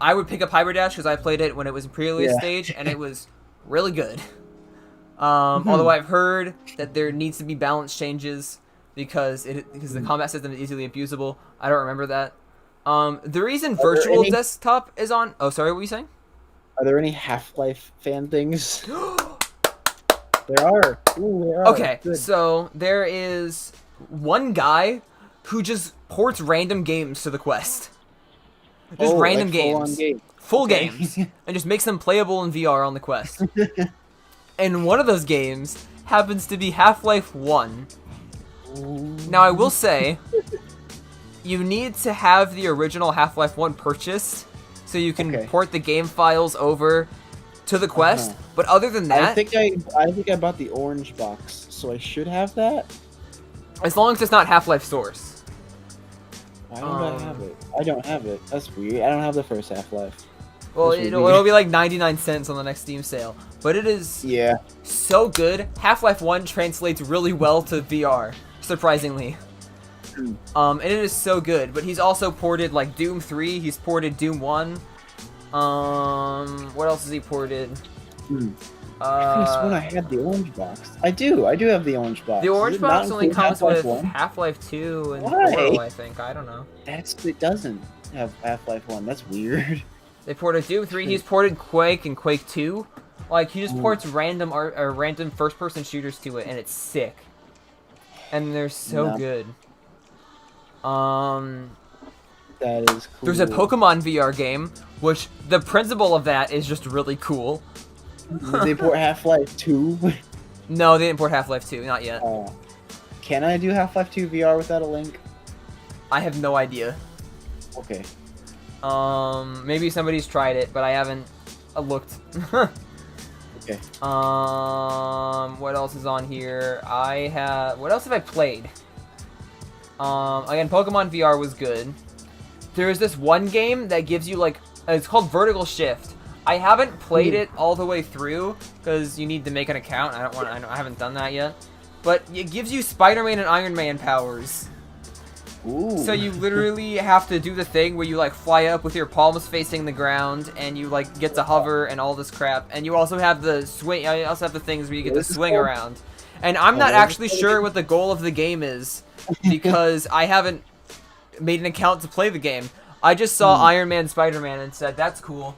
I would pick up Hyperdash because I played it when it was in pre-release Yeah. stage, and it was really good. Although I've heard that there needs to be balance changes because the combat system is easily abusable. I don't remember that. The reason there Virtual any- Desktop is on... Oh, sorry, what were you saying? Are there any Half-Life fan things? There are. Ooh, there are. Okay, Good. so there is one guy who just ports random games to the Quest. Just random like full-on games. game. Full Okay. games. And just makes them playable in VR on the Quest. And one of those games happens to be Half-Life 1. Now, I will say, you need to have the original Half-Life 1 purchased so you can Okay. port the game files over to the Quest. But other than I that, think I bought the orange box, so I should have that. as long as it's not Half-Life Source. Why don't I have it? I don't have it. That's weird. I don't have the first Half-Life. Well, This would it'll be like 99 cents on the next Steam sale. But it is Yeah. so good. Half-Life 1 translates really well to VR, surprisingly. And it is so good. But he's also ported like Doom 3. He's ported Doom 1. What else has he ported? I could have sworn I had the orange box. I do have the orange box. The orange Does it not box only include comes Half-Life with 1? Half-Life 2 and Why? Portal, I think. I don't know. It doesn't have Half-Life 1. That's weird. They ported Doom 3. He's ported Quake and Quake 2. Like, he just ports random random first-person shooters to it, and it's sick. And they're so No. good. That is cool. There's a Pokemon VR game, which the principle of that is just really cool. Did they port Half-Life 2? No, they didn't port Half-Life 2, not yet. Can I do Half-Life 2 VR without a link? I have no idea. Okay. Maybe somebody's tried it, but I haven't looked. Okay. What else is on here? What else have I played? Again, Pokemon VR was good. There is this one game that gives you like, it's called Vertical Shift. I haven't played it all the way through because you need to make an account. I haven't done that yet. But it gives you Spider-Man and Iron Man powers. Ooh. So you literally have to do the thing where you like fly up with your palms facing the ground and you like get to hover and all this crap. And you also have the swing. I also have the things where you get to swing around. And I'm not actually sure what the goal of the game is because I haven't made an account to play the game. I just saw Iron Man, Spider-Man, and said that's cool.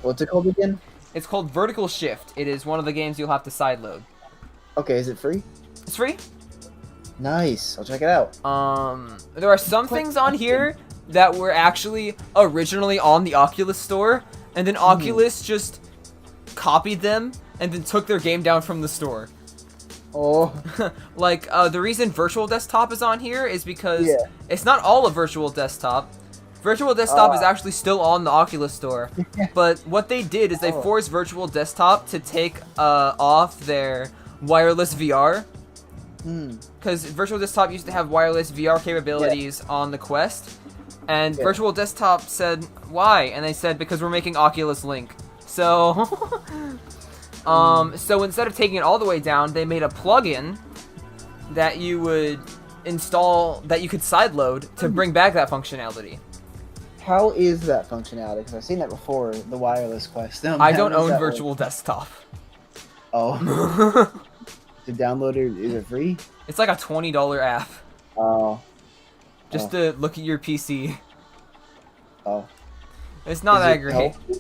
What's it called again? It's called Vertical Shift. It is one of the games you'll have to sideload. Okay, is it free? It's free. Nice. I'll check it out. There are some things on here that were actually originally on the Oculus store, and then Oculus just copied them and then took their game down from the store. Oh. Like, the reason Virtual Desktop is on here is because Yeah. it's not all of Virtual Desktop. Virtual Desktop is actually still on the Oculus store, but what they did is they forced Virtual Desktop to take off their wireless VR. Because Virtual Desktop used to have wireless VR capabilities on the Quest, and Virtual Desktop said, why? And they said, because we're making Oculus Link. So, So instead of taking it all the way down, they made a plugin that you would install that you could sideload to bring back that functionality. How is that functionality? Because I've seen that before, the wireless Quest. I don't How does own that Virtual work? Desktop. Oh. To download it, is it free? It's like a $20 app Oh. just to look at your PC. Oh. It's not Is that it great. helpful?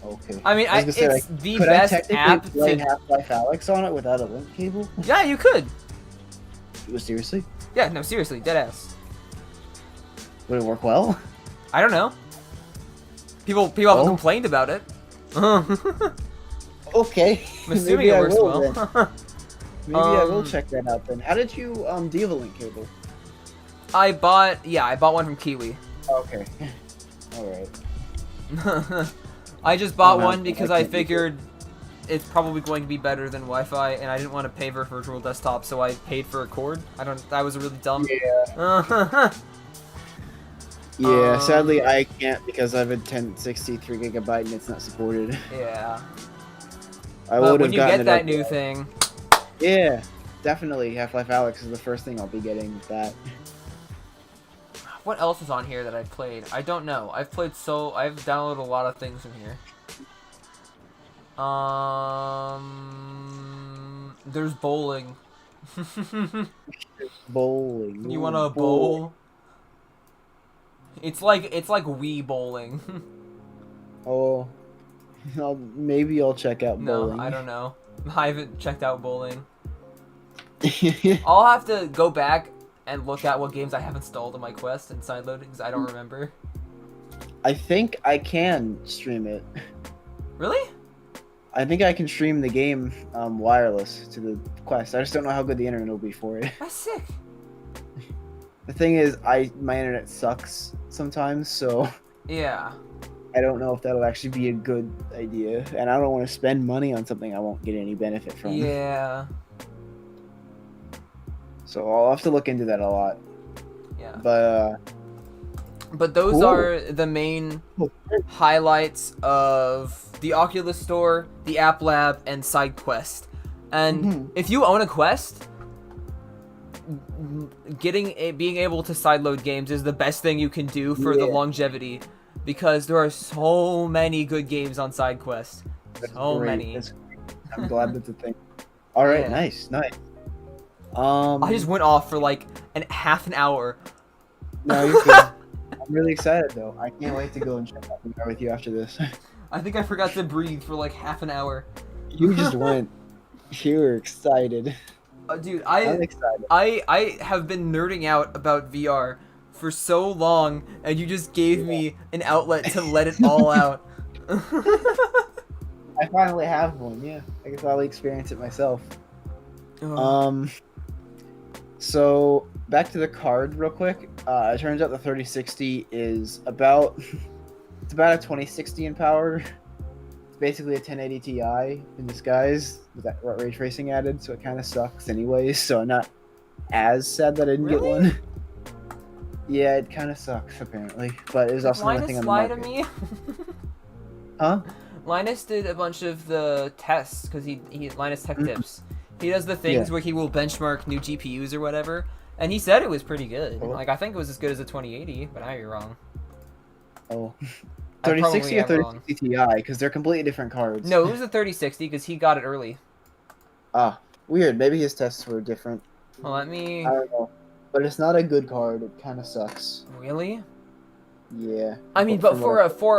Okay. I mean, was gonna say, it's like, the could I best technically app play to... Half-Life Alyx on it without a link cable? Yeah, you could. Seriously? Yeah, no, seriously, deadass. Would it work well? I don't know. People haven't Oh. complained about it. Okay. I'm assuming Maybe it I works will well. then. Maybe I will Um, check that out then. How did you deal the link cable? I bought one from Kiwi. Okay. Alright. I just bought Oh, no, one I because I can't use it. figured it's probably going to be better than Wi-Fi, and I didn't want to pay for Virtual Desktop, so I paid for a cord. That was really dumb. Yeah. Yeah, Um, sadly I can't because I have a 1063 gigabyte and it's not supported. Yeah. I But would when have you gotten get it that up- new thing, Yeah, definitely Half-Life Alyx is the first thing I'll be getting with that. what else is on here that I've played? I don't know. I've downloaded a lot of things from here. There's bowling. Bowling. You Ooh, wanna bowl? It's like Wii bowling. Oh, maybe I'll check out No, bowling. I don't know. I haven't checked out bowling. I'll have to go back and look at what games I have installed on my Quest and sideload because I don't remember. I think I can stream it. Really? I think I can stream the game wireless to the Quest. I just don't know how good the internet will be for it. That's sick. The thing is, my internet sucks sometimes, so Yeah. I don't know if that'll actually be a good idea, and I don't want to spend money on something I won't get any benefit from. Yeah. So I'll have to look into that a lot. Yeah. But Those Cool. are the main highlights of the Oculus Store, the App Lab, and SideQuest. And Mhm. if you own a Quest, being able to sideload games is the best thing you can do for the Yeah. longevity, because there are so many good games on SideQuest. that's So great. many. That's great. I'm glad that's a thing. All right, Yeah. nice. I just went off for like half an hour. No, you're good. I'm really excited though. I can't wait to go and check out VR with you after this. I think I forgot to breathe for like half an hour. You just went. You were excited. Dude, I'm excited. I have been nerding out about VR for so long, and you just gave me an outlet to let it all out. I finally have one. Yeah, I can finally experience it myself. Oh. So back to the card real quick. It turns out the 3060 is about it's about a 2060 in power. It's basically a 1080 Ti in disguise with that ray tracing added, so it kind of sucks anyways. So I'm not as sad that I didn't get Really? one. Yeah, it kind of sucks apparently, but it was also Linus nothing on the lied to market. me. Huh? Linus did a bunch of the tests because he Linus Tech Mhm. Tips. He does the things Yeah. where he will benchmark new GPUs or whatever, and he said it was pretty good. Oh. Like I think it was as good as a 2080, but now you're wrong. Oh. I probably 3060 or am wrong. 3060 Ti because they're completely different cards. No, it was a 3060 because he got it early. Ah, weird. Maybe his tests were different. Well, let me. I don't know. But it's not a good card. It kind of sucks. Really? Yeah. I mean, From but for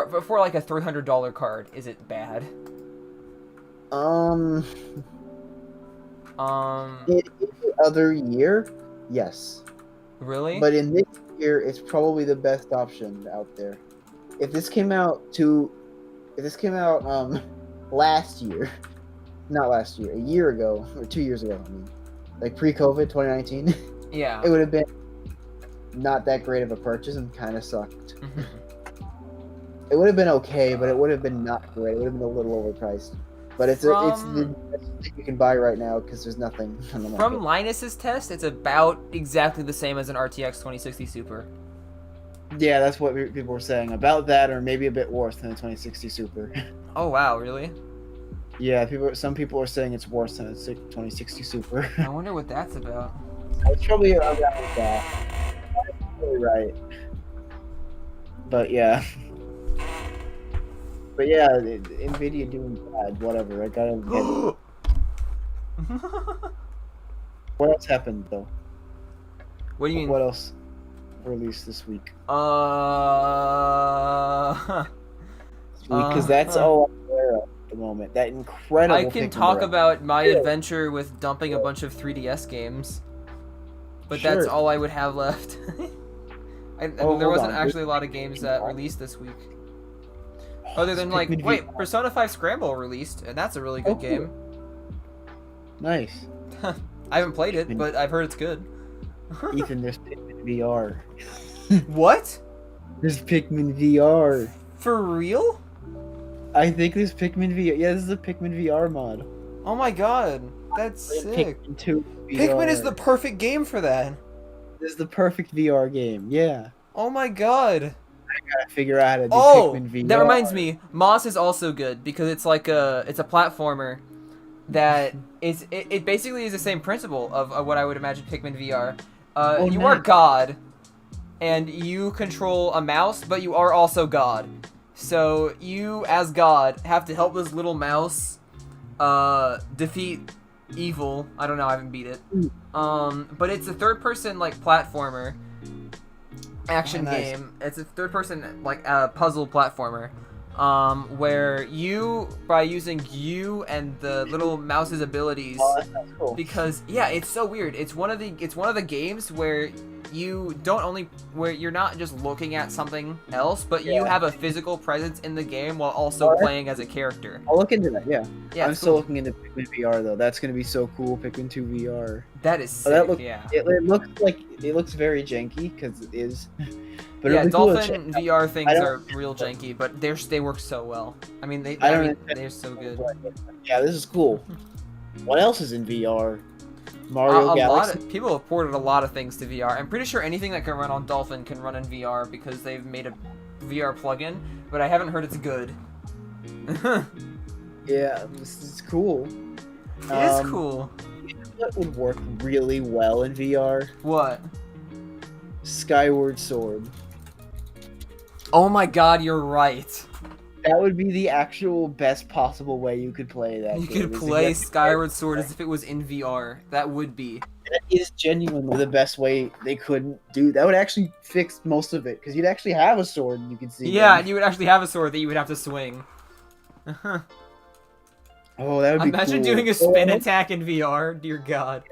what- for like a $300 card, is it bad? In the other year, yes. Really? But in this year, it's probably the best option out there. If this came out last year, not last year, a year ago or 2 years ago, I mean, like pre-COVID, 2019, yeah. it would have been not that great of a purchase and kind of sucked. Mhm. It would have been okay, but it would have been not great. It would have been a little overpriced. But it's the best thing you can buy right now because there's nothing on the market. From Linus's test, it's about exactly the same as an RTX 2060 Super. Yeah, that's what people were saying about that, or maybe a bit worse than the 2060 Super. Oh wow, really? Yeah, some people are saying it's worse than a 2060 Super. I wonder what that's about. It's probably around that. That's probably right. But yeah. But yeah, Nvidia doing bad. Whatever. I gotta get. What else happened though? What do you mean? What else released this week? Because that's all I'm aware of at the moment. That incredible. I can Pikmin talk Direct. about my adventure with dumping a bunch of 3DS games, but that's Sure. all I would have left. There hold wasn't on. actually a lot of games that released this week. Other than like, Pikmin wait, VR. Persona 5 Scramble released, and that's a really good Oh, cool. game. Nice. I haven't played it, Pikmin- but I've heard it's good. Ethan, there's Pikmin VR. What? There's Pikmin VR. For real? I think there's Pikmin VR. Yeah, this is a Pikmin VR mod. Oh my god, that's sick. Pikmin 2 VR. Pikmin is the perfect game for that. This is the perfect VR game. Yeah. Oh my god. Gotta figure out how to do Oh, Pikmin VR. that reminds me. Moss is also good because it's like it's a platformer that is it basically is the same principle of what I would imagine Pikmin VR. You are nice. God, and you control a mouse, but you are also God. So you, as God, have to help this little mouse defeat evil. I don't know. I haven't beat it. But it's a third-person like platformer action nice. game. It's a third-person like puzzle platformer. Where you, by using you and the little mouse's abilities, Oh, that sounds cool. because yeah, it's so weird. It's one of the games where you don't only where you're not just looking at something else, but you Yeah. have a physical presence in the game while also Oh, playing as a character. I'll look into that. Yeah. Yeah, I'm it's still cool. looking into Pikmin VR though. That's gonna be so cool. Pikmin 2 VR. That is Oh, sick. that look- Yeah. It looks very janky because it is. But Yeah, it'll be cool to Dolphin check VR things I don't- are real janky, but they work so well. I mean, I don't they're so good. out. Yeah, this is cool. What else is in VR? Mario A lot Galaxy. of people have ported a lot of things to VR. I'm pretty sure anything that can run on Dolphin can run in VR because they've made a VR plugin, but I haven't heard it's good. It Yeah, this is cool. is cool. What would work really well in VR? What? Skyward Sword. Oh my god, you're right. That would be the actual best possible way you could play that. You game, could is to play get- Skyward Sword as if it was in VR. That would be. That is genuinely the best way they could do. That would actually fix most of it because you'd actually have a sword and you could see. Yeah, them. and you would actually have a sword that you would have to swing. Oh, that would be Imagine cool. doing a spin attack in VR. Dear God.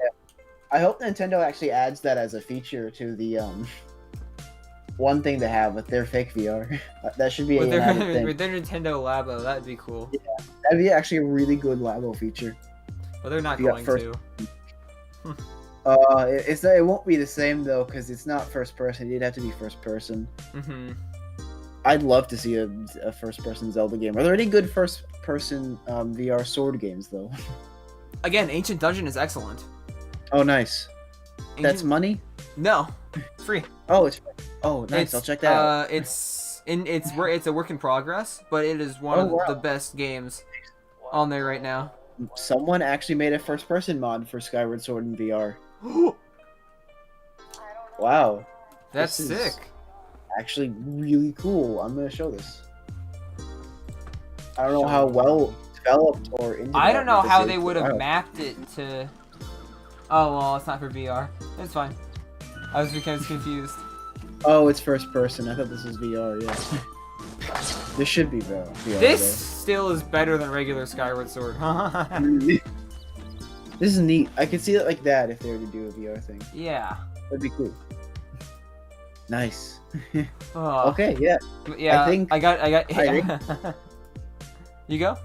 I hope Nintendo actually adds that as a feature to the one thing to have with their fake VR. That should be With an added their, thing. with their Nintendo Labo, that'd be cool. That'd be actually a really good Labo feature. But they're not You got going first- to. It won't be the same though because it's not first person. It'd have to be first person. Mm-hmm. I'd love to see a first person Zelda game. Are there any good first person VR sword games though? Again, Ancient Dungeon is excellent. Oh, nice. That's Ancient- money. No, free. Oh, it's nice. I'll check that out. It's a work in progress, but it is one Oh, of wow. the best games on there right now. Someone actually made a first person mod for Skyward Sword in VR. Wow, That's This is- sick. actually really cool. I'm gonna show this. I don't know how well developed or in I don't know development how this they is, would but have wow. mapped it to. Oh well, it's not for VR. It's fine. I was because confused. Oh, it's first person. I thought this was VR. Yeah. This should be VR. This still is better than regular Skyward Sword. though. This is neat. I could see it like that if they were to do a VR thing. Yeah. That'd be cool. Nice. Oh, Okay, yeah. Yeah. I got. think- You go.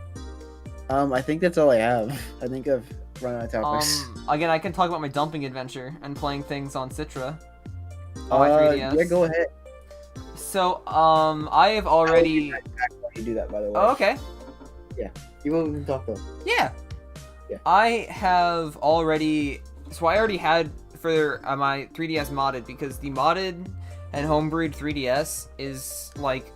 I think that's all I have. I think I've run out of topics. Again, I can talk about my dumping adventure and playing things on Citra. On my 3DS. Yeah, go ahead. So, I have already. You do that, by the way. Oh, okay. You will talk though. Yeah. Yeah. I have already. So I already had for my 3DS modded because the modded and homebrewed 3DS is like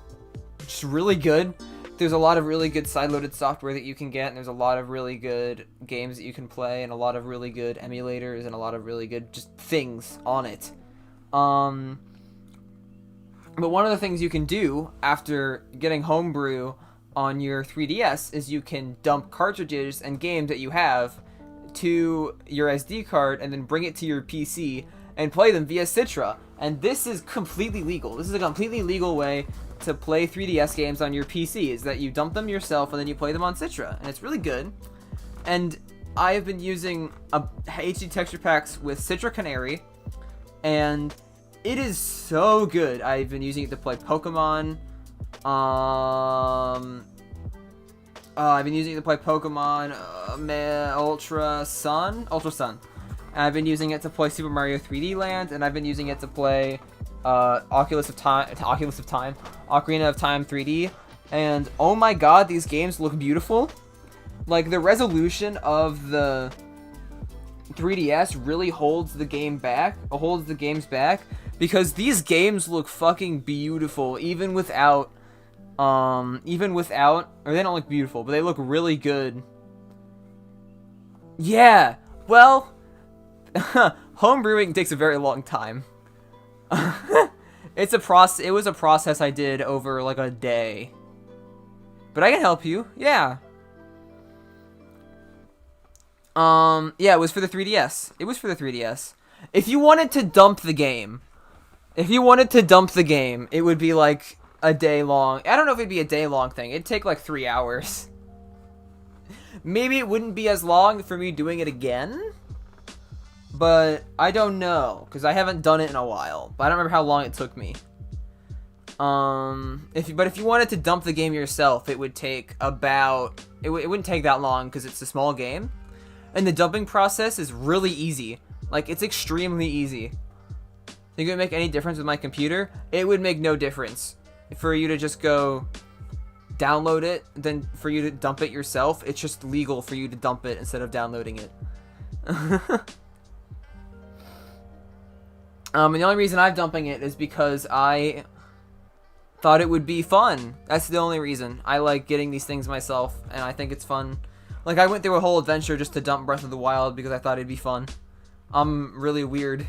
just really good. there's a lot of really good side-loaded software that you can get, and there's a lot of really good games that you can play, and a lot of really good emulators, and a lot of really good just things on it. But one of the things you can do after getting Homebrew on your 3DS is you can dump cartridges and games that you have to your SD card and then bring it to your PC and play them via Citra. And this is completely legal. This is a completely legal way to play 3DS games on your PC, is that you dump them yourself and then you play them on Citra. And it's really good. And I've been using HD texture packs with Citra Canary, and it is so good. I've been using it to play Pokemon. I've been using it to play Pokemon Ultra Sun. And I've been using it to play Super Mario 3D Land, and I've been using it to play Ocarina of Time 3D. And oh my god, these games look beautiful. Like, the resolution of the 3DS really holds the games back, because these games look fucking beautiful, even without, or they don't look beautiful, but they look really good. Yeah, well, homebrewing takes a very long time. It was a process I did over like a day. But I can help you, yeah. Yeah, it was for the 3DS. If you wanted to dump the game, it would be like a day long. I don't know if it'd be a day long thing. It'd take like 3 hours. Maybe it wouldn't be as long for me doing it again. But I don't know, because I haven't done it in a while. But I don't remember how long it took me. If you wanted to dump the game yourself, it would take about... It wouldn't take that long, because it's a small game. And the dumping process is really easy. Like, it's extremely easy. Think it would make any difference with my computer? It would make no difference. For you to just go download it, then for you to dump it yourself, it's just legal for you to dump it instead of downloading it. And the only reason I'm dumping it is because I thought it would be fun. That's the only reason. I like getting these things myself, and I think it's fun. Like, I went through a whole adventure just to dump Breath of the Wild because I thought it'd be fun. I'm really weird.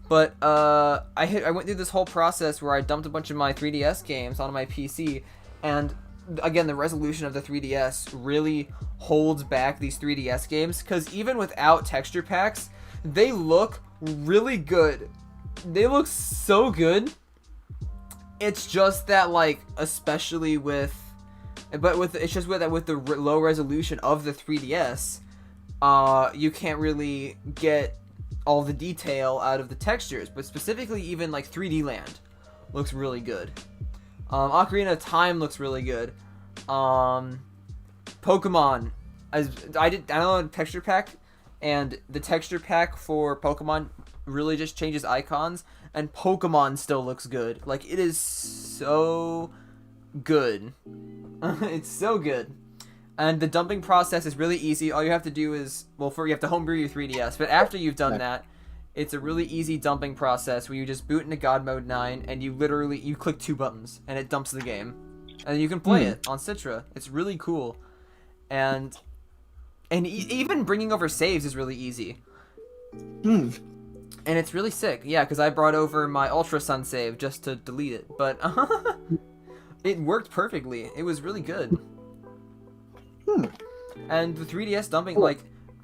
But, I went through this whole process where I dumped a bunch of my 3DS games onto my PC, and again, the resolution of the 3DS really holds back these 3DS games, because even without texture packs, they look really good. They look so good. It's just that, like, especially with the low resolution of the 3DS, you can't really get all the detail out of the textures. But specifically, even like 3D Land looks really good. Ocarina of Time looks really good. Pokemon, I downloaded a texture pack, and the texture pack for Pokemon really just changes icons, and Pokemon still looks good. Like, it is so good. It's so good. And the dumping process is really easy. All you have to do is, you have to homebrew your 3DS, but after you've done that, it's a really easy dumping process where you just boot into God Mode 9, and you click 2 buttons, and it dumps the game. And you can play it on Citra. It's really cool. And even bringing over saves is really easy. And it's really sick. Yeah, because I brought over my Ultra Sun save just to delete it. But it worked perfectly. It was really good. And the 3DS dumping, like,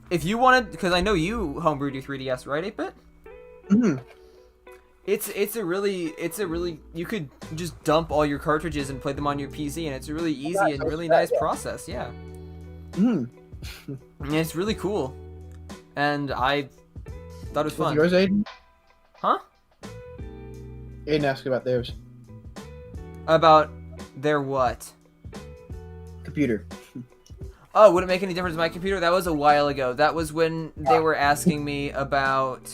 if you wanted, because I know you homebrewed your 3DS, right, 8-Bit? It's a really, you could just dump all your cartridges and play them on your PC, and it's a really easy and really nice process, yeah. And it's really cool. And I thought it was fun. Yours, Aiden? Huh? Aiden asked about theirs. About their what? Computer. Oh, would it make any difference to my computer? That was a while ago. That was when they were asking me about,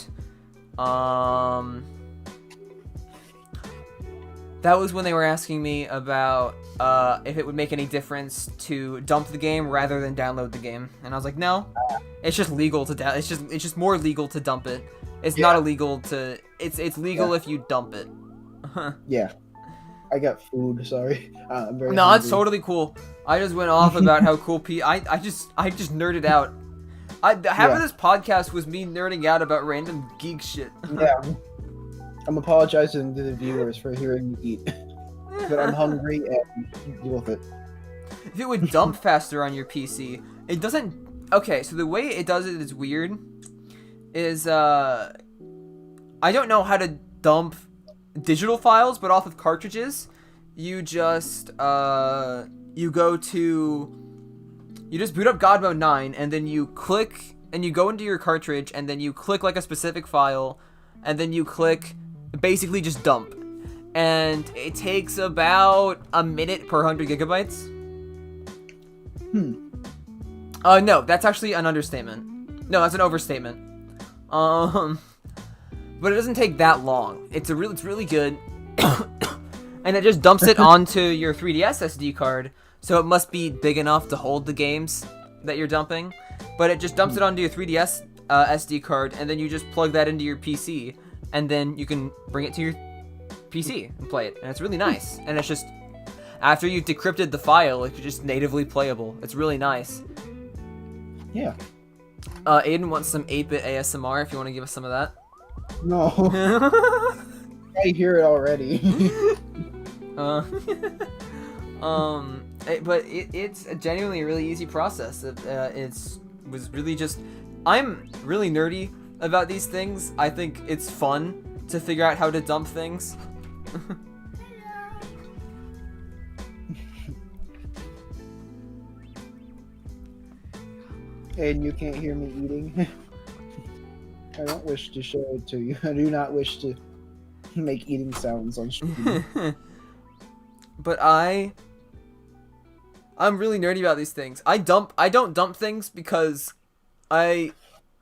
if it would make any difference to dump the game rather than download the game. And I was like, no. It's just legal to it's just more legal to dump it. It's not illegal to it's legal if you dump it. Yeah. I got food. Sorry, I'm very. No, it's hungry. totally cool. I just went off about how cool I just nerded out. Half of this podcast was me nerding out about random geek shit. Yeah, I'm apologizing to the viewers for hearing me eat, but I'm hungry and deal with it. If it would dump faster on your PC, it doesn't. Okay, so the way it does it is weird. Is I don't know how to dump digital files, but off of cartridges, you just you just boot up God Mode 9, and then you click and you go into your cartridge, and then you click like a specific file, and then you click basically just dump, and it takes about a minute per 100 gigabytes. No, that's actually an understatement. No, that's an overstatement. But it doesn't take that long. It's really good. And it just dumps it onto your 3DS SD card, so it must be big enough to hold the games that you're dumping. But it just dumps it onto your 3DS SD card, and then you just plug that into your PC, and then you can bring it to your PC and play it. And it's really nice. And it's just, after you've decrypted the file, it's just natively playable. It's really nice. Yeah. Aiden wants some 8-bit ASMR if you want to give us some of that. No. I hear it already. But it's a genuinely really easy process. Was really just, I'm really nerdy about these things. I think it's fun to figure out how to dump things. And you can't hear me eating. I don't wish to show it to you. I do not wish to make eating sounds on stream. But I'm really nerdy about these things. I don't dump things because I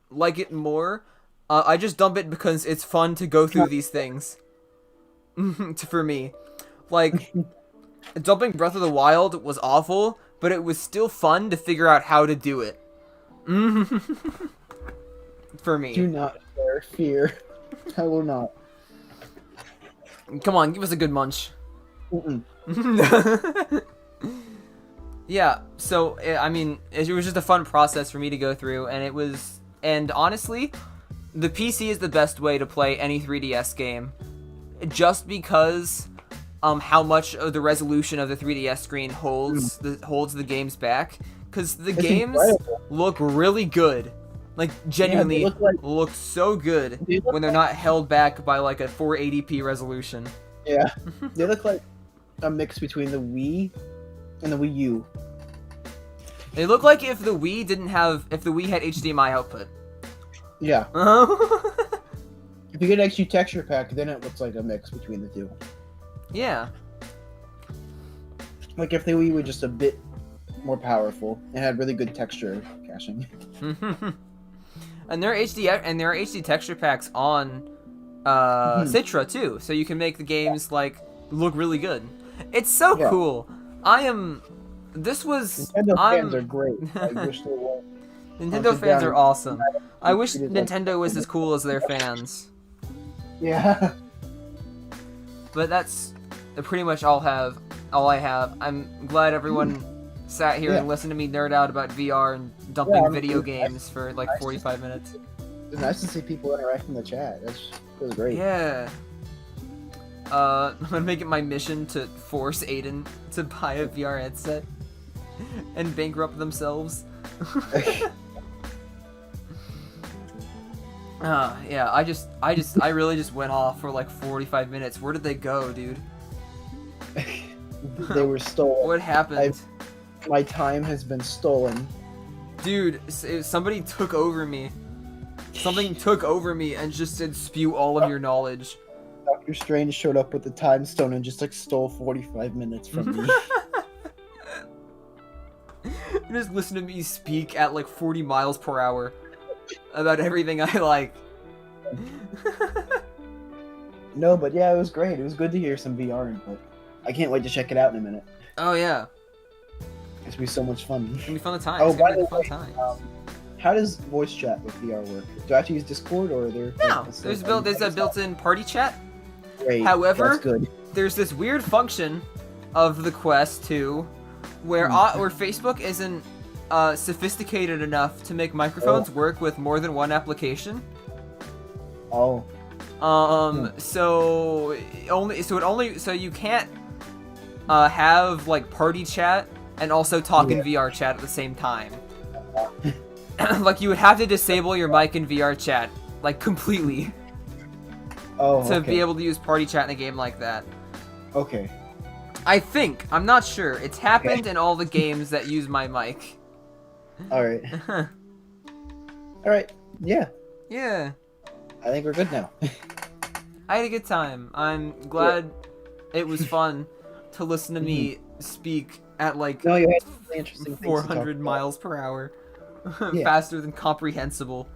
like it more. I just dump it because it's fun to go through these things. For me. Like, dumping Breath of the Wild was awful, but it was still fun to figure out how to do it. For me. Do not share fear. I will not. Come on, give us a good munch. Mm-mm. Yeah, so, I mean, it was just a fun process for me to go through, and honestly, the PC is the best way to play any 3DS game, just because how much of the resolution of the 3DS screen holds the games back, because the games look really good. Like, genuinely look so good when they're not held back by, like, a 480p resolution. Yeah. They look like a mix between the Wii and the Wii U. They look like if the Wii had HDMI output. Yeah. If you get an XU texture pack, then it looks like a mix between the two. Yeah. Like if the Wii were just a bit more powerful and had really good texture caching. And there are HD texture packs on Citra too, so you can make the games like look really good. It's so cool. Nintendo fans are great. I wish they were. Nintendo fans are awesome. I wish Nintendo was as cool as their fans. Yeah. But that's pretty much all I have. I'm glad everyone sat here and listened to me nerd out about VR and dumping video games for like 45 minutes. It's nice to see people interact in the chat. It was great. Yeah. I'm gonna make it my mission to force Aiden to buy a VR headset and bankrupt themselves. Yeah, I really just went off for like 45 minutes. Where did they go, dude? They were stolen. What happened? My time has been stolen. Dude, somebody took over me. Something took over me and just said spew all of your knowledge. Dr. Strange showed up with the time stone and just like stole 45 minutes from me. Just listen to me speak at like 40 miles per hour about everything I like. No, but yeah, it was great. It was good to hear some VR input. I can't wait to check it out in a minute. Oh yeah. It's gonna be so much fun. It's gonna be fun to time. Oh, it's gonna by be the fun way, time. How does voice chat with VR work? Do I have to use Discord or are there? No, there's a built-in party chat. Great. However, That's good. there's this weird function of the Quest 2 where Facebook isn't sophisticated enough to make microphones work with more than one application. Oh. So you can't have like party chat and also talk in VR chat at the same time. Like, you would have to disable your mic in VR chat, like, completely. To be able to use party chat in a game like that. Okay. I think. I'm not sure. It's happened in all the games that use my mic. Alright. Alright. Yeah. Yeah. I think we're good now. I had a good time. I'm glad it was fun to listen to me speak at like No, you had really interesting things 400 miles per hour. Faster than comprehensible.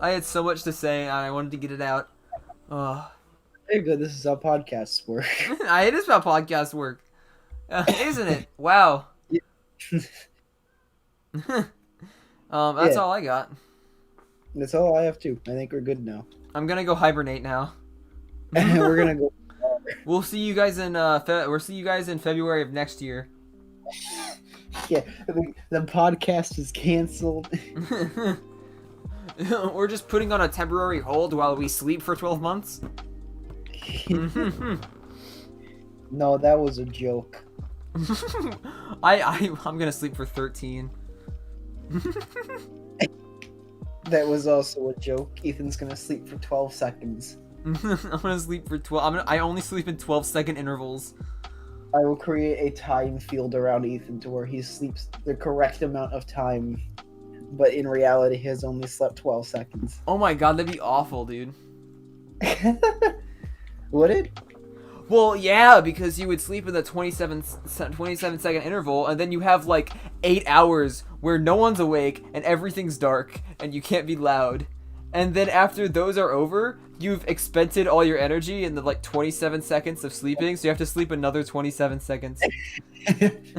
I had so much to say and I wanted to get it out. Oh. Very good. This is how podcasts work. It is how podcasts work. Isn't it? Wow. That's all I got. That's all I have too. I think we're good now. I'm gonna go hibernate now. We're gonna go. We'll see you guys in February of next year. Yeah, the podcast is canceled. We're just putting on a temporary hold while we sleep for 12 months. No, that was a joke. I'm gonna sleep for 13. That was also a joke. Ethan's gonna sleep for 12 seconds. I'm gonna sleep for 12. I only sleep in 12-second intervals. I will create a time field around Ethan to where he sleeps the correct amount of time, but in reality, he has only slept 12 seconds. Oh my god, that'd be awful, dude. Would it? Well, yeah, because you would sleep in the 27-second interval, and then you have like 8 hours where no one's awake and everything's dark and you can't be loud. And then after those are over, you've expended all your energy in the like 27 seconds of sleeping, so you have to sleep another 27 seconds. Think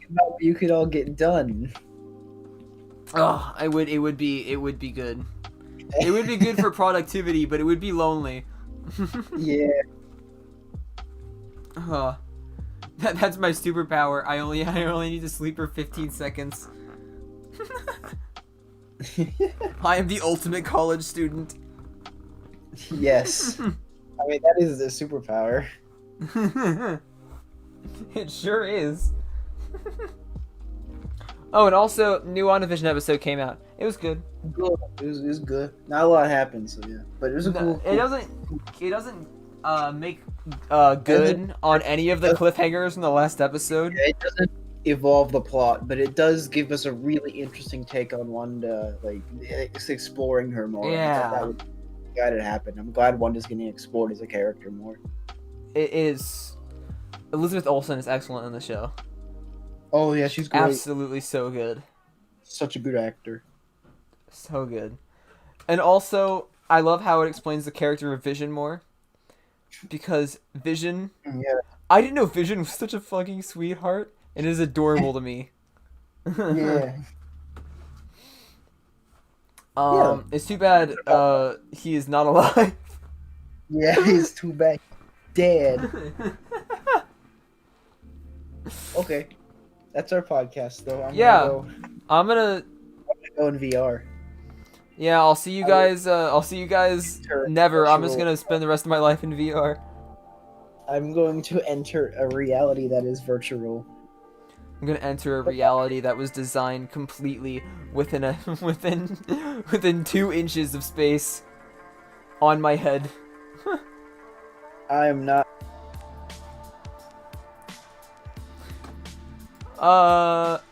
about what you could all get done. Oh, it would be good. It would be good for productivity, but it would be lonely. Yeah. That's my superpower. I only need to sleep for 15 seconds. I am the ultimate college student. Yes. I mean, that is a superpower. It sure is. Oh, and also, new WandaVision episode came out. It was good. Good. It was good. Not a lot happened, so yeah. But it was a cool. It doesn't make good on any of the cliffhangers in the last episode. Yeah, it doesn't evolve the plot, but it does give us a really interesting take on Wanda, like exploring her more. Yeah. That would glad it happened. I'm glad Wanda's getting explored as a character more. It is. Elizabeth Olsen is excellent in the show. Oh yeah, she's great. Absolutely so good. Such a good actor. So good. And also, I love how it explains the character of Vision more. Because Vision... Yeah. I didn't know Vision was such a fucking sweetheart. It is adorable to me. Yeah. It's too bad he is not alive. Yeah, he's too bad. Dead. Okay. That's our podcast, though. I'm gonna go in VR. Yeah, I'll see you guys. Never. I'm just gonna spend the rest of my life in VR. I'm going to enter a reality that is virtual. I'm gonna enter a reality that was designed completely within within 2 inches of space on my head. I am not.